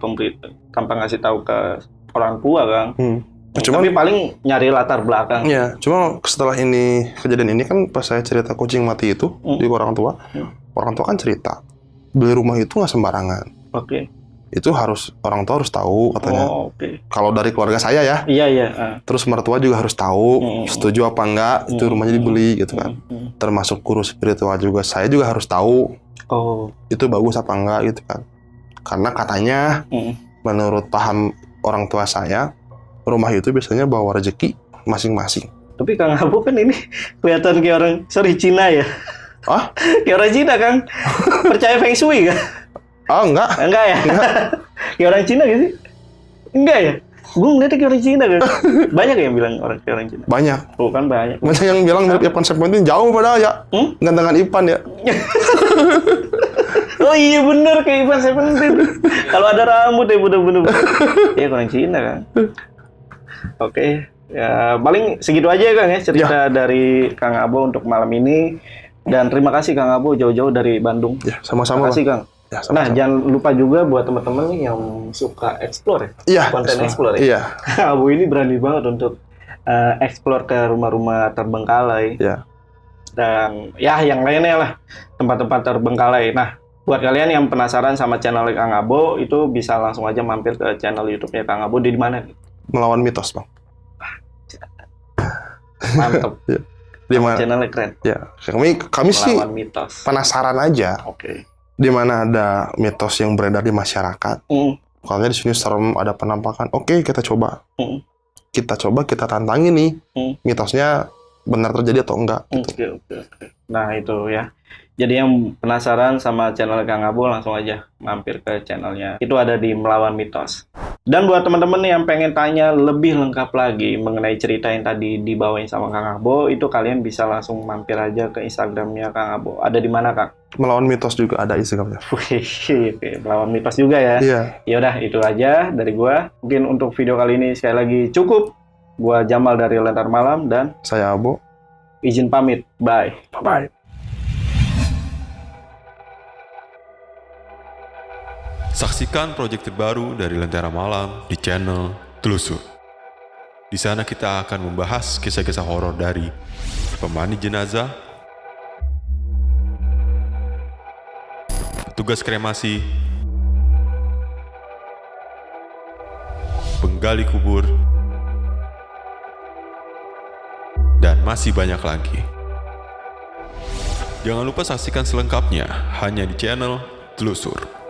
Speaker 2: ngasih tahu ke orang tua kan. Tapi paling nyari latar belakang.
Speaker 1: Iya. Cuma setelah kejadian ini kan pas saya cerita kucing mati itu di orang tua kan cerita beli rumah itu nggak sembarangan.
Speaker 2: Oke.
Speaker 1: Itu orang tua harus tahu katanya. Kalau dari keluarga saya ya.
Speaker 2: Iya.
Speaker 1: Terus mertua juga harus tahu setuju apa enggak itu rumahnya dibeli gitu kan. Termasuk guru spiritual juga saya juga harus tahu. Itu bagus apa enggak gitu kan. Karena katanya menurut paham orang tua saya rumah itu biasanya bawa rezeki masing-masing.
Speaker 2: Tapi Kang Abu kan ini kelihatan kayak orang Cina ya. Kayak orang Cina Kang. Percaya Feng Shui kan?
Speaker 1: Enggak.
Speaker 2: Enggak ya? Kayak orang Cina gitu sih? Enggak ya? Gue ngeliatnya kayak orang Cina kan? Banyak yang bilang kayak orang Cina?
Speaker 1: Banyak.
Speaker 2: Kan banyak.
Speaker 1: Banyak yang bilang mirip Ipan Seventeen, jauh padahal ya. Gantengan Ipan ya.
Speaker 2: Oh iya bener kayak Ipan Seventeen. Kalau ada rambut ya bener-bener. Iya orang Cina kan? Oke, ya paling segitu aja ya Kang ya cerita dari Kang Abo untuk malam ini. Dan terima kasih Kang Abo jauh-jauh dari Bandung.
Speaker 1: Ya, sama-sama
Speaker 2: Terima kasih
Speaker 1: Bang.
Speaker 2: Kang.
Speaker 1: Ya,
Speaker 2: Nah,
Speaker 1: sama-sama.
Speaker 2: jangan lupa juga buat teman-teman nih yang suka explore ya.
Speaker 1: Iya,
Speaker 2: Konten explore ya.
Speaker 1: Iya,
Speaker 2: Kang Abo ini berani banget untuk explore ke rumah-rumah terbengkalai.
Speaker 1: iya.
Speaker 2: Dan ya yang lainnya lah, tempat-tempat terbengkalai. Nah, buat kalian yang penasaran sama channel Kang Abo, itu bisa langsung aja mampir ke channel YouTube-nya Kang Abo di mana nih?
Speaker 1: Melawan mitos, Bang.
Speaker 2: Mantep.
Speaker 1: Di mana?
Speaker 2: Channelnya keren.
Speaker 1: Ya, kami sih
Speaker 2: Melawan mitos.
Speaker 1: penasaran aja
Speaker 2: Oke.
Speaker 1: di mana ada mitos yang beredar di masyarakat. Kalau di sini serem, ada penampakan. Oke, kita coba. Kita coba, kita tantangin nih. Mitosnya benar terjadi atau enggak.
Speaker 2: Oke. Nah, itu ya. Jadi yang penasaran sama channel Kang Abo langsung aja mampir ke channelnya. Itu ada di Melawan Mitos. Dan buat teman-teman yang pengen tanya lebih lengkap lagi mengenai cerita yang tadi dibawain sama Kang Abo, itu kalian bisa langsung mampir aja ke Instagramnya Kang Abo. Ada di mana, Kang?
Speaker 1: Melawan mitos juga ada Instagramnya.
Speaker 2: Wih, Melawan Mitos juga ya.
Speaker 1: Iya.
Speaker 2: Ya udah, itu aja dari gua. Mungkin untuk video kali ini sekali lagi cukup. Gua Jamal dari Lentera Malam dan
Speaker 1: Saya Abo.
Speaker 2: izin pamit. Bye.
Speaker 1: Bye.
Speaker 3: Saksikan proyek terbaru dari Lentera Malam di channel Telusur. Di sana kita akan membahas kisah-kisah horor dari pemani jenazah, petugas kremasi, penggali kubur, dan masih banyak lagi. Jangan lupa saksikan selengkapnya hanya di channel Telusur.